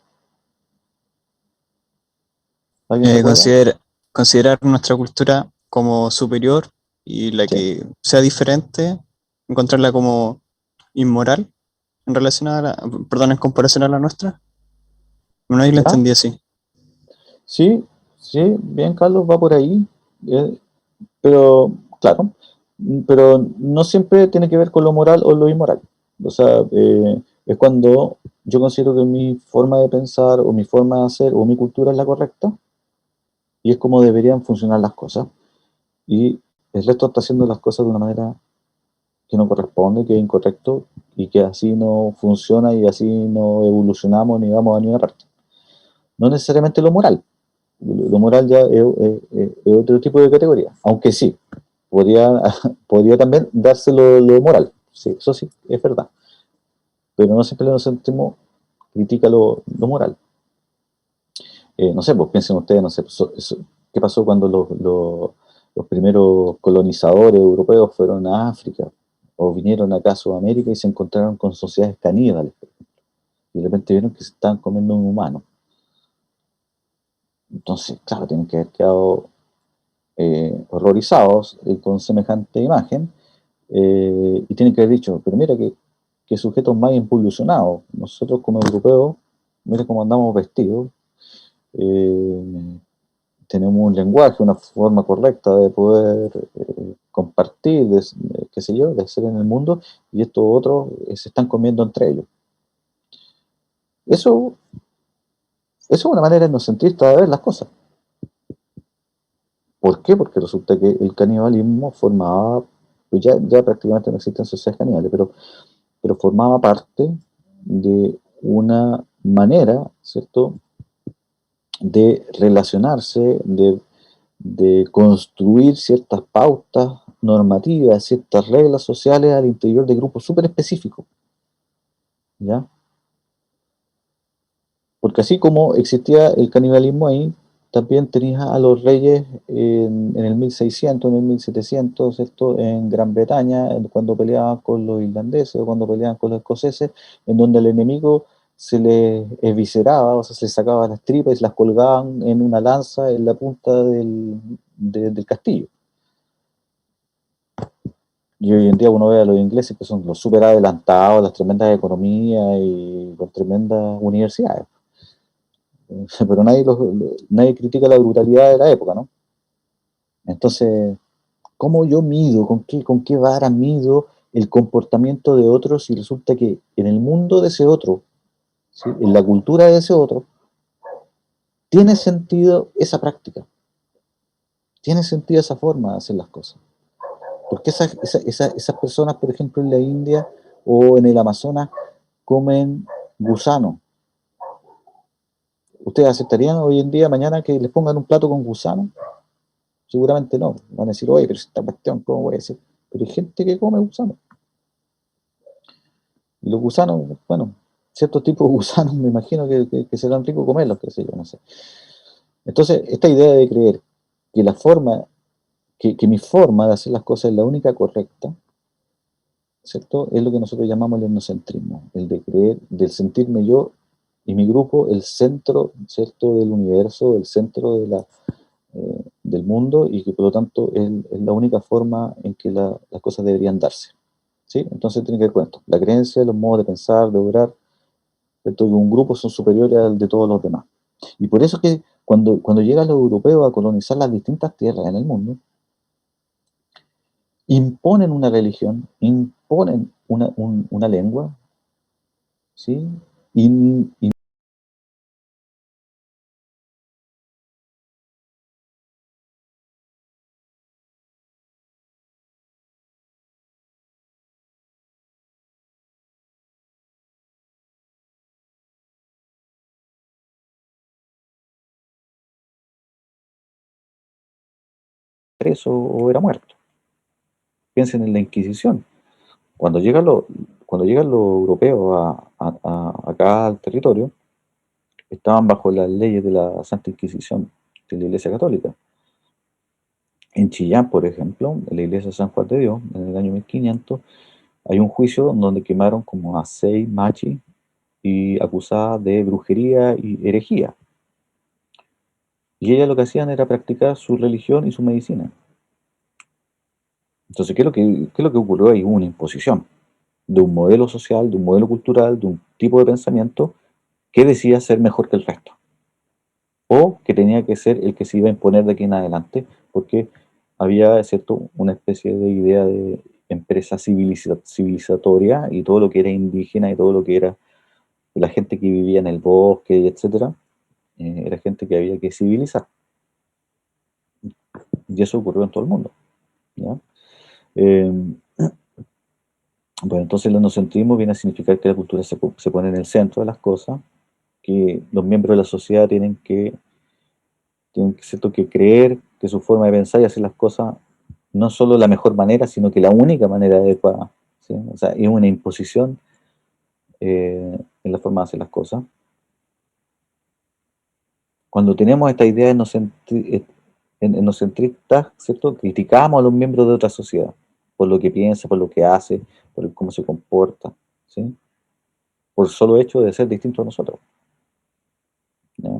¿Alguien Eh, recuerda? consider- Considerar nuestra cultura como superior y la Sí. que sea diferente, encontrarla como inmoral en relación perdón, en comparación a la nuestra. No, ahí lo ¿Ya? entendí así. Sí, sí, bien, Carlos, va por ahí. eh, pero, claro, pero no siempre tiene que ver con lo moral o lo inmoral. O sea, es cuando yo considero que mi forma de pensar o mi forma de hacer o mi cultura es la correcta y es como deberían funcionar las cosas. Y el resto está haciendo las cosas de una manera que no corresponde, que es incorrecto y que así no funciona y así no evolucionamos ni vamos a ninguna parte. No necesariamente lo moral. Lo moral ya es otro tipo de categoría, aunque sí, podría, podría también darse lo moral, sí, eso sí, es verdad, pero no siempre nos sentimos critica lo moral. No sé, pues piensen ustedes, no sé, ¿qué pasó cuando los primeros colonizadores europeos fueron a África o vinieron acá a Sudamérica y se encontraron con sociedades caníbales y de repente vieron que se estaban comiendo un humano? Entonces, claro, tienen que haber quedado horrorizados con semejante imagen y tienen que haber dicho, pero mira que sujetos más involucionados, nosotros como europeos, mira cómo andamos vestidos, eh, tenemos un lenguaje, una forma correcta de poder compartir, qué sé yo, de ser en el mundo, y estos otros se están comiendo entre ellos. Eso, eso es una manera etnocentrista de ver las cosas. ¿Por qué? Porque resulta que el canibalismo formaba, pues ya prácticamente no existen sociedades caníbales, pero formaba parte de una manera, ¿cierto?, de relacionarse, de construir ciertas pautas normativas, ciertas reglas sociales al interior de grupos súper específicos, ¿ya? Porque así como existía el canibalismo ahí, también tenías a los reyes en el 1600, en el 1700, ¿cierto? En Gran Bretaña, cuando peleaban con los irlandeses o cuando peleaban con los escoceses, en donde el enemigo se les evisceraba, o sea, se les sacaba las tripas y se las colgaban en una lanza en la punta del castillo. Y hoy en día uno ve a los ingleses que son los súper adelantados, las tremendas economías y con tremendas universidades. Pero nadie critica la brutalidad de la época, ¿no? Entonces, ¿cómo yo mido, con qué vara mido el comportamiento de otros si resulta que en el mundo de ese otro, ¿sí?, en la cultura de ese otro, tiene sentido esa práctica, tiene sentido esa forma de hacer las cosas? Porque esas personas, por ejemplo, en la India o en el Amazonas, comen gusano? ¿Ustedes aceptarían hoy en día, mañana, que les pongan un plato con gusano? Seguramente no. Van a decir, oye, pero esta cuestión, ¿cómo voy a decir? Pero hay gente que come gusano. Y los gusanos, bueno, ciertos tipos de gusanos, me imagino que serán ricos comerlos, qué sé yo, no sé. Entonces, esta idea de creer que la forma, que mi forma de hacer las cosas es la única correcta, ¿cierto? Es lo que nosotros llamamos el etnocentrismo, el de creer, del sentirme yo y mi grupo el centro, ¿cierto?, del universo, el centro del mundo, y que por lo tanto es la única forma en que las cosas deberían darse, ¿sí? Entonces tiene que ver con esto, la creencia, los modos de pensar, de obrar, ¿cierto?, que un grupo son superiores al de todos los demás. Y por eso que cuando llegan los europeos a colonizar las distintas tierras en el mundo, imponen una religión, imponen una lengua, ¿sí? Y preso o era muerto. Piensen en la Inquisición. Cuando llegan los, cuando llegan los europeos acá al territorio, estaban bajo las leyes de la Santa Inquisición de la Iglesia Católica. En Chillán, por ejemplo, en la iglesia de San Juan de Dios, en el año 1500, hay un juicio donde quemaron como a 6 machis y acusadas de brujería y herejía. Y ellas lo que hacían era practicar su religión y su medicina. Entonces, ¿qué es lo que ocurrió ahí? Hubo una imposición de un modelo social, de un modelo cultural, de un tipo de pensamiento que decía ser mejor que el resto. O que tenía que ser el que se iba a imponer de aquí en adelante, porque había, ¿cierto?, una especie de idea de empresa civilizatoria, y todo lo que era indígena y todo lo que era la gente que vivía en el bosque, etcétera, era gente que había que civilizar. Y eso ocurrió en todo el mundo, ¿ya? Eh, bueno, entonces el etnocentrismo viene a significar que la cultura se pone en el centro de las cosas, que los miembros de la sociedad tienen, ¿cierto?, que creer que su forma de pensar y hacer las cosas no solo la mejor manera, sino que la única manera adecuada, ¿sí? O sea, es una imposición en la forma de hacer las cosas. Cuando tenemos esta idea etnocentrista, ¿cierto?, criticamos a los miembros de otra sociedad por lo que piensa, por lo que hace, por cómo se comporta, ¿sí?, por solo hecho de ser distinto a nosotros, ¿ya?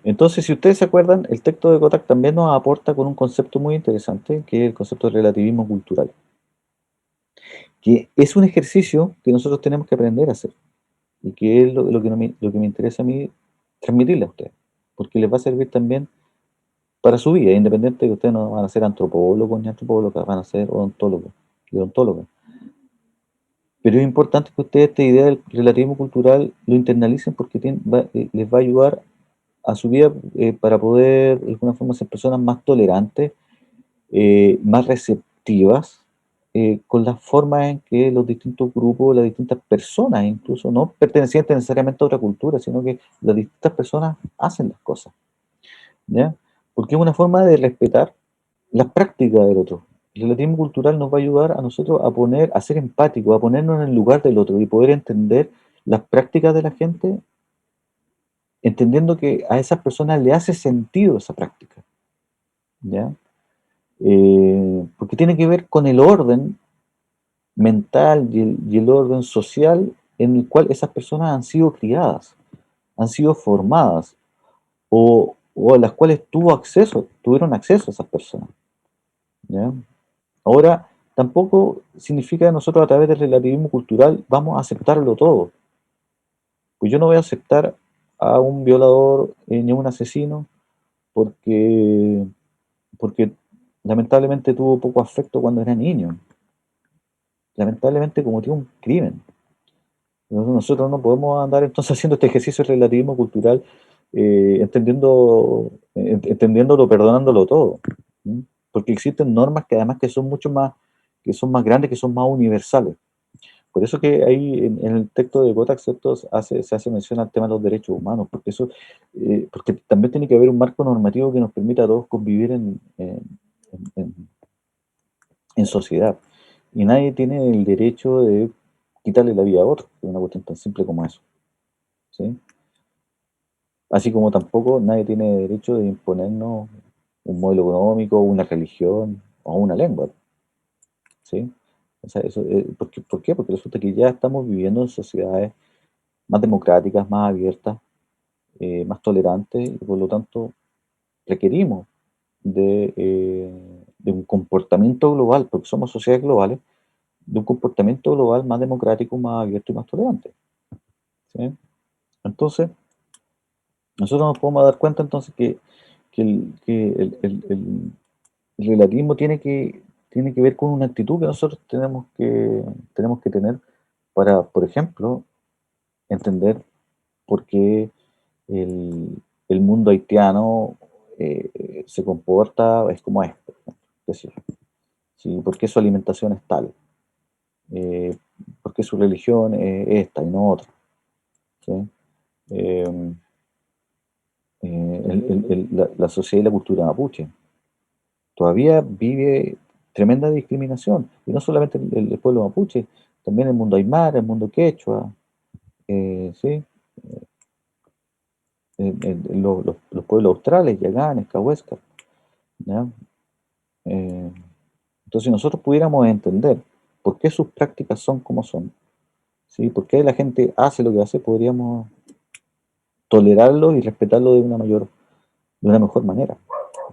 Entonces, si ustedes se acuerdan, el texto de Kotak también nos aporta con un concepto muy interesante, que es el concepto de relativismo cultural, que es un ejercicio que nosotros tenemos que aprender a hacer, y que es lo que me interesa a mí transmitirle a ustedes, porque les va a servir también para su vida, independiente de que ustedes no van a ser antropólogos ni antropólogas, van a ser odontólogos y odontólogas. Pero es importante que ustedes esta idea del relativismo cultural lo internalicen, porque les va a ayudar a su vida, para poder de alguna forma ser personas más tolerantes, más receptivas, con las formas en que los distintos grupos, las distintas personas, incluso no pertenecientes necesariamente a otra cultura, sino que las distintas personas hacen las cosas, ¿ya? Porque es una forma de respetar las prácticas del otro. El relativismo cultural nos va a ayudar a nosotros a ser empáticos, a ponernos en el lugar del otro y poder entender las prácticas de la gente, entendiendo que a esas personas le hace sentido esa práctica, ¿ya? Porque tiene que ver con el orden mental y el orden social en el cual esas personas han sido criadas, han sido formadas, o a las cuales tuvieron acceso esas personas, ¿ya? Ahora, tampoco significa que nosotros a través del relativismo cultural vamos a aceptarlo todo. Pues yo no voy a aceptar a un violador, ni a un asesino, porque, porque lamentablemente tuvo poco afecto cuando era niño. Lamentablemente cometió un crimen. Nosotros no podemos andar entonces haciendo este ejercicio de relativismo cultural, entendiéndolo, perdonándolo todo. ¿Sí? Porque existen normas que además que son más grandes, que son más universales. Por eso que ahí en el texto de Kotak, ¿cierto?, se hace mención al tema de los derechos humanos, porque también tiene que haber un marco normativo que nos permita a todos convivir en sociedad. Y nadie tiene el derecho de quitarle la vida a otro, es una cuestión tan simple como eso, ¿sí? Así como tampoco nadie tiene derecho de imponernos un modelo económico, una religión o una lengua, ¿sí? O sea, eso, ¿por qué? Porque resulta que ya estamos viviendo en sociedades más democráticas, más abiertas, más tolerantes, y por lo tanto requerimos de un comportamiento global, porque somos sociedades globales, de un comportamiento global más democrático, más abierto y más tolerante, ¿sí? Entonces, nosotros nos podemos dar cuenta entonces que el relativismo tiene que ver con una actitud que nosotros tenemos que tener para, por ejemplo, entender por qué el mundo haitiano se comporta, es como es, por ejemplo, qué sé yo, ¿sí? ¿Por qué su alimentación es tal? Eh, ¿Por qué su religión es esta y no otra? ¿Sí? Eh, la sociedad y la cultura mapuche todavía vive tremenda discriminación, y no solamente el pueblo mapuche, también el mundo aymara, el mundo quechua, ¿sí? Los pueblos australes, yaganes, cahuéscar, ¿ya? Eh, entonces, si nosotros pudiéramos entender por qué sus prácticas son como son, ¿sí? Por qué la gente hace lo que hace, podríamos tolerarlo y respetarlo de una mejor manera,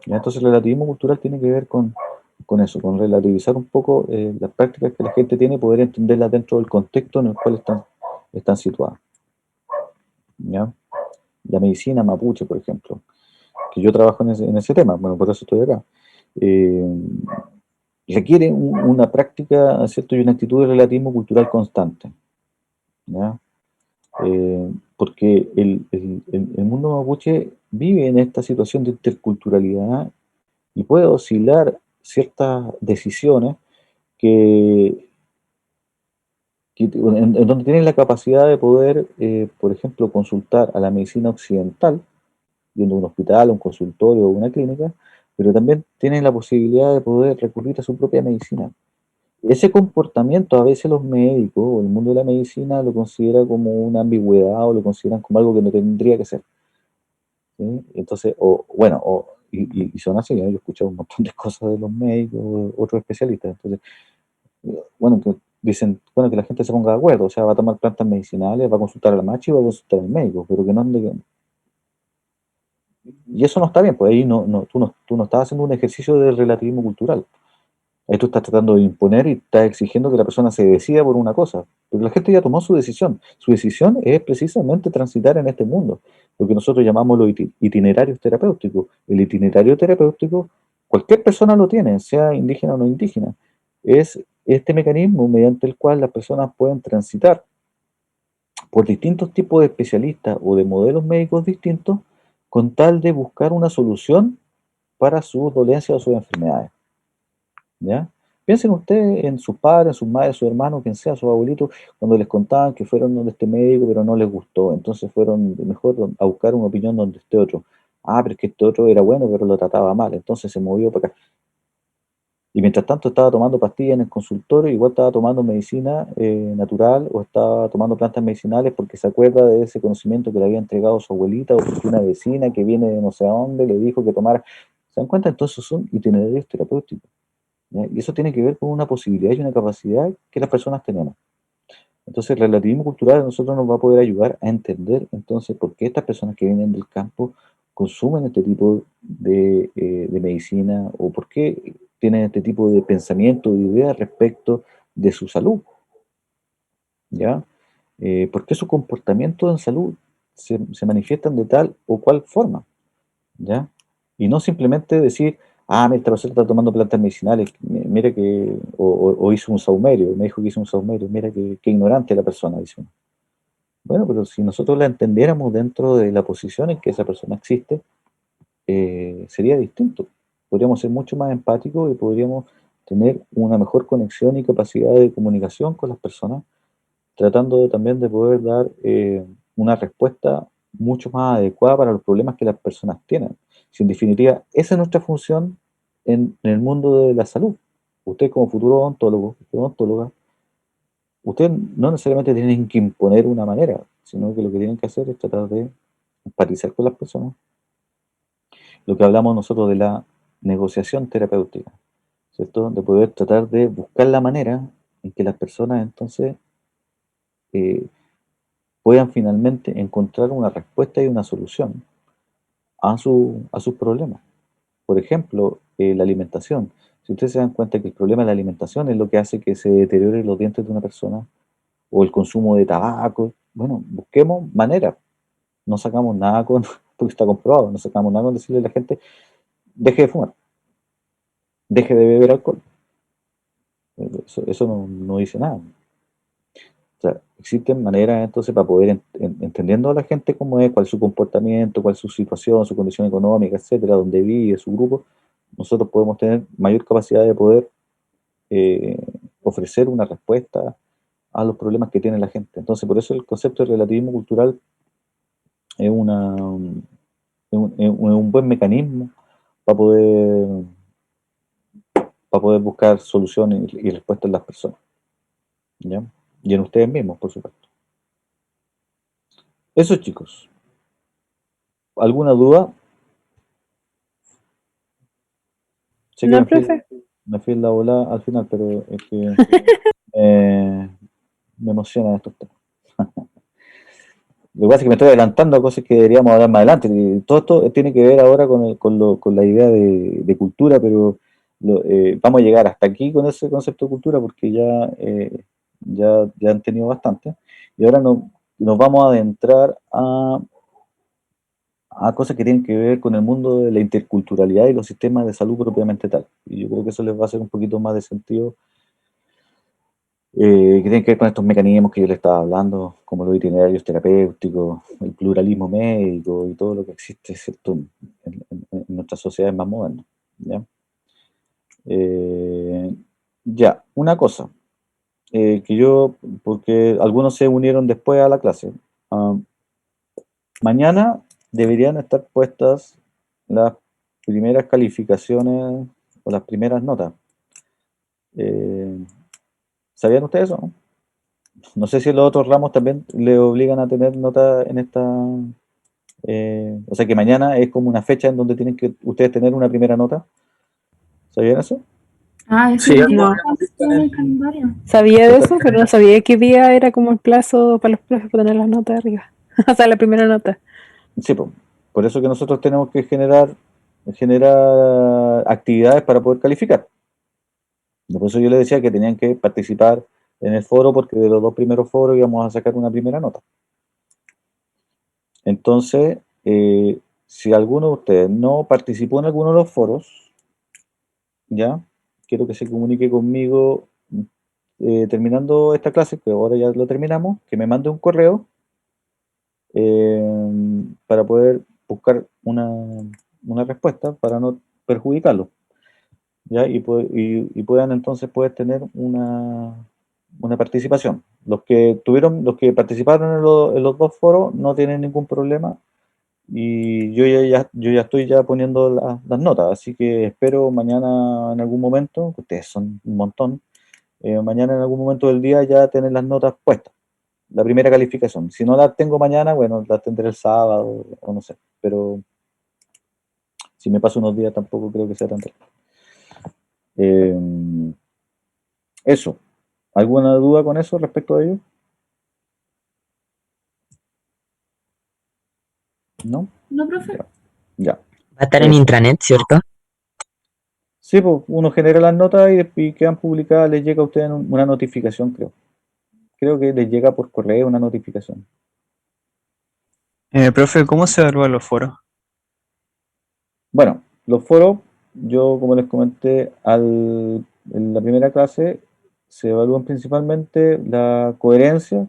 ¿ya? Entonces, el relativismo cultural tiene que ver con eso, con relativizar un poco las prácticas que la gente tiene, poder entenderlas dentro del contexto en el cual están situadas, ¿ya? La medicina mapuche, por ejemplo, que yo trabajo en ese tema, bueno, por eso estoy acá, eh, requiere una práctica, ¿cierto? Y una actitud de relativismo cultural constante, ¿ya? Porque el mundo mapuche vive en esta situación de interculturalidad y puede oscilar ciertas decisiones que, en donde tienen la capacidad de poder, por ejemplo, consultar a la medicina occidental, yendo a un hospital, a un consultorio o una clínica, pero también tienen la posibilidad de poder recurrir a su propia medicina. Ese comportamiento a veces los médicos o el mundo de la medicina lo considera como una ambigüedad o lo consideran como algo que no tendría que ser, ¿sí? Entonces, o bueno, y son así, ¿eh? Yo he escuchado un montón de cosas de los médicos, otros especialistas. Entonces, bueno, que dicen, bueno, que la gente se ponga de acuerdo, o sea, va a tomar plantas medicinales, va a consultar a la machi y va a consultar al médico, pero que no ande. Y eso no está bien, pues ahí tú no estás haciendo un ejercicio de relativismo cultural. Ahí tú estás tratando de imponer y estás exigiendo que la persona se decida por una cosa. Pero la gente ya tomó su decisión. Su decisión es precisamente transitar en este mundo, lo que nosotros llamamos los itinerarios terapéuticos. El itinerario terapéutico, cualquier persona lo tiene, sea indígena o no indígena. Es este mecanismo mediante el cual las personas pueden transitar por distintos tipos de especialistas o de modelos médicos distintos con tal de buscar una solución para sus dolencias o sus enfermedades, ¿ya? Piensen ustedes en sus padres, en sus madres, sus hermanos, quien sea, sus abuelitos, cuando les contaban que fueron donde este médico, pero no les gustó, entonces fueron mejor a buscar una opinión donde este otro. Ah, pero es que este otro era bueno, pero lo trataba mal, entonces se movió para acá. Y mientras tanto estaba tomando pastillas en el consultorio, igual estaba tomando medicina natural o estaba tomando plantas medicinales porque se acuerda de ese conocimiento que le había entregado su abuelita o porque una vecina que viene de no sé a dónde le dijo que tomara. ¿Se dan cuenta? Entonces son itinerarios terapéuticos, ¿ya? Y eso tiene que ver con una posibilidad y una capacidad que las personas tenemos. Entonces el relativismo cultural a nosotros nos va a poder ayudar a entender entonces por qué estas personas que vienen del campo consumen este tipo de medicina o por qué tienen este tipo de pensamiento, de ideas respecto de su salud, ¿ya? ¿Por qué su comportamiento en salud se manifiestan de tal o cual forma? ¿Ya? Y no simplemente decir, ah, mira, esta persona está tomando plantas medicinales, mira que, o hizo un saumerio, me dijo que hizo un saumerio, mira que ignorante la persona, dice uno. Bueno, pero si nosotros la entendiéramos dentro de la posición en que esa persona existe, sería distinto. Podríamos ser mucho más empáticos y podríamos tener una mejor conexión y capacidad de comunicación con las personas, tratando también de poder dar una respuesta mucho más adecuada para los problemas que las personas tienen. Si en definitiva, esa es nuestra función en el mundo de la salud, usted como futuro odontólogo, odontóloga, ustedes no necesariamente tienen que imponer una manera, sino que lo que tienen que hacer es tratar de empatizar con las personas. Lo que hablamos nosotros de la negociación terapéutica, ¿cierto? De poder tratar de buscar la manera en que las personas entonces eh, puedan finalmente encontrar una respuesta y una solución a sus problemas. Por ejemplo, la alimentación. Si ustedes se dan cuenta que el problema de la alimentación es lo que hace que se deterioren los dientes de una persona, o el consumo de tabaco, bueno, busquemos maneras. No sacamos nada con, porque está comprobado, no sacamos nada con decirle a la gente, deje de fumar, deje de beber alcohol. Eso no dice nada. O sea, existen maneras entonces para poder, entendiendo a la gente cómo es, cuál es su comportamiento, cuál es su situación, su condición económica, etcétera, dónde vive, su grupo, nosotros podemos tener mayor capacidad de poder eh, ofrecer una respuesta a los problemas que tiene la gente. Entonces, por eso el concepto de relativismo cultural es, es un buen mecanismo para poder buscar soluciones y respuestas en las personas, ¿ya? Y en ustedes mismos, por supuesto. Eso, chicos. ¿Alguna duda? Sé que No, profe. me fui en la bola al final, pero es que me emocionan estos temas. Lo que pasa es que me estoy adelantando a cosas que deberíamos hablar más adelante. Y todo esto tiene que ver ahora con la idea de cultura, pero vamos a llegar hasta aquí con ese concepto de cultura porque ya han tenido bastante. Y ahora nos vamos a adentrar a cosas que tienen que ver con el mundo de la interculturalidad y los sistemas de salud propiamente tal. Y yo creo que eso les va a hacer un poquito más de sentido, que tienen que ver con estos mecanismos que yo les estaba hablando, como los itinerarios terapéuticos, el pluralismo médico y todo lo que existe, ¿cierto?, en nuestras sociedades más modernas. ¿Ya? Ya, una cosa, porque algunos se unieron después a la clase. Mañana deberían estar puestas las primeras calificaciones o las primeras notas. ¿Sabían ustedes eso, no? No sé si en los otros ramos también le obligan a tener nota en esta. O sea que mañana es como una fecha en donde tienen que ustedes tener una primera nota. ¿Sabían eso? Ah, eso Sí, ya No. está puesto en el calendario. Sabía de eso, pero no sabía qué día era como el plazo para los profes para tener las notas arriba. O sea, la primera nota. Sí, pues, por eso que nosotros tenemos que generar actividades para poder calificar. Por eso yo les decía que tenían que participar en el foro, porque de los dos primeros foros íbamos a sacar una primera nota. Entonces, si alguno de ustedes no participó en alguno de los foros, ya, quiero que se comunique conmigo terminando esta clase, que ahora ya lo terminamos, que me mande un correo para poder buscar una respuesta para no perjudicarlo, ¿ya? Y puedan entonces poder tener una participación. Los que participaron en los dos foros no tienen ningún problema, y yo ya estoy ya poniendo las notas, así que espero mañana en algún momento, que ustedes son un montón, mañana en algún momento del día ya tener las notas puestas, la primera calificación. Si no la tengo mañana, bueno, la tendré el sábado o no sé, pero si me paso unos días tampoco creo que sea tan tarde. Eso. ¿Alguna duda con eso respecto a ello? ¿No? ¿No, profe? Ya. Va a estar en intranet, ¿cierto? Sí, pues uno genera las notas y quedan publicadas, les llega a ustedes una notificación, creo. Creo que les llega por correo una notificación. Profe, ¿cómo se evalúan los foros? Bueno, los foros, yo como les comenté en la primera clase, se evalúan principalmente la coherencia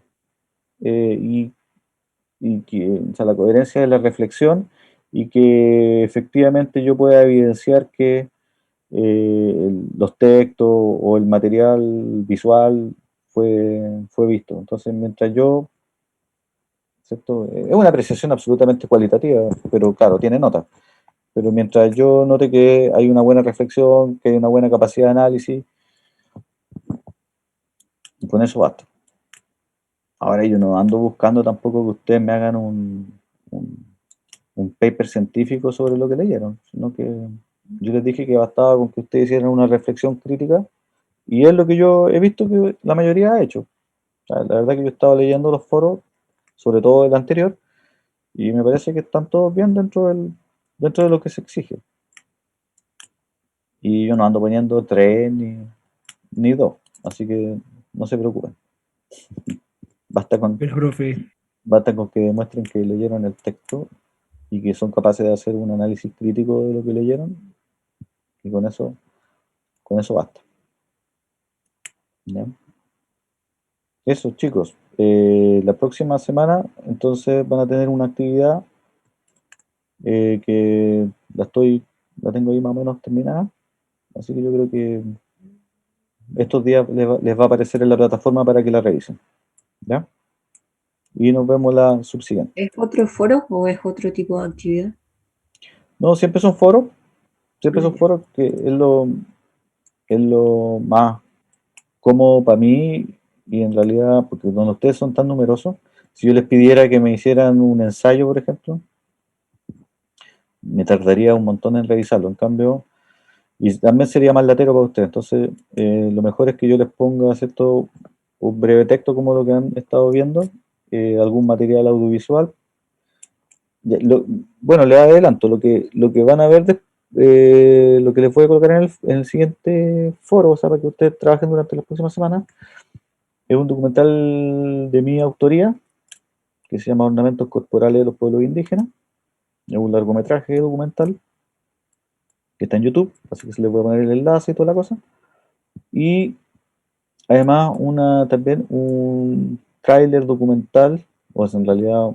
o sea, la coherencia de la reflexión, y que efectivamente yo pueda evidenciar que los textos o el material visual fue visto. Entonces, mientras yo, ¿cierto? Es una apreciación absolutamente cualitativa, pero claro, tiene notas. Pero mientras yo note que hay una buena reflexión, que hay una buena capacidad de análisis, Y con eso basta. Ahora yo no ando buscando tampoco que ustedes me hagan un paper científico sobre lo que leyeron, sino que yo les dije que bastaba con que ustedes hicieran una reflexión crítica y es lo que yo he visto que la mayoría ha hecho. O sea, la verdad que yo he estado leyendo los foros, sobre todo el anterior, y me parece que están todos bien dentro de lo que se exige. Y yo no ando poniendo 3 ni 2, así que no se preocupen. Basta con Pero, profe, que demuestren que leyeron el texto y que son capaces de hacer un análisis crítico de lo que leyeron, y con eso basta. ¿Ya? Eso, chicos. La próxima semana, entonces, van a tener una actividad que la tengo ahí más o menos terminada, así que yo creo que estos días les va a aparecer en la plataforma para que la revisen. ¿Ya? Y nos vemos la subsiguiente. ¿Es otro foro o es otro tipo de actividad? No, siempre son foros que es lo más cómodo para mí y en realidad, porque donde ustedes son tan numerosos, si yo les pidiera que me hicieran un ensayo, por ejemplo, me tardaría un montón en revisarlo. En cambio, y también sería más latero para ustedes. Entonces, lo mejor es que yo les ponga, ¿cierto?, un breve texto como lo que han estado viendo, algún material audiovisual. Bueno, les adelanto, lo que van a ver, lo que les voy a colocar en el siguiente foro, o sea, para que ustedes trabajen durante las próximas semanas, es un documental de mi autoría, que se llama Ornamentos Corporales de los Pueblos Indígenas. Es un largometraje documental que está en YouTube, así que se les voy a poner el enlace y toda la cosa. Y además también un tráiler documental, o sea, en realidad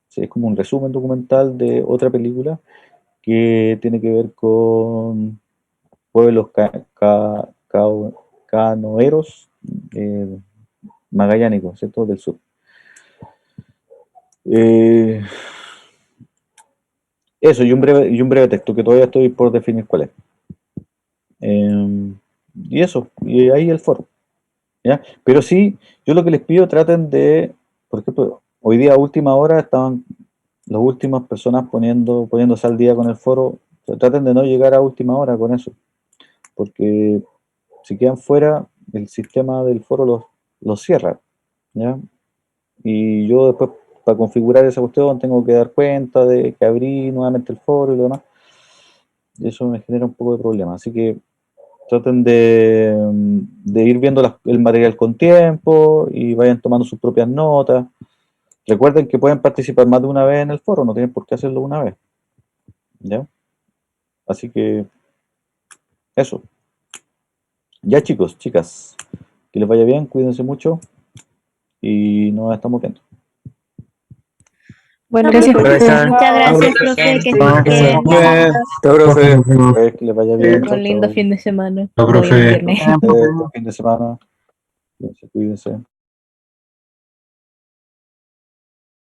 sí, es como un resumen documental de otra película que tiene que ver con pueblos canoeros magallánicos, ¿cierto? Del sur. Eso, y un breve texto que todavía estoy por definir cuál es. Y eso, y ahí el foro. ¿Ya? Pero sí, yo lo que les pido, traten de, por ejemplo, hoy día a última hora estaban las últimas personas poniéndose al día con el foro. O sea, traten de no llegar a última hora con eso, porque si quedan fuera, el sistema del foro los cierra, ¿ya? Y yo después, para configurar esa cuestión, tengo que dar cuenta de que abrí nuevamente el foro y lo demás. Y eso me genera un poco de problema. Así que traten de ir viendo el material con tiempo y vayan tomando sus propias notas. Recuerden que pueden participar más de una vez en el foro, no tienen por qué hacerlo una vez. ¿Ya? Así que eso. Ya, chicos, chicas, que les vaya bien, cuídense mucho y nos estamos viendo. Bueno, Gracias, Profesor. Muchas gracias, Chao, profe. Que Chao, estés bien. Chao, profe. Pues, que les vaya bien. Chao, Un lindo chao. fin de semana. no, Hoy es profe. viernes. Buen fin de semana. Cuídense.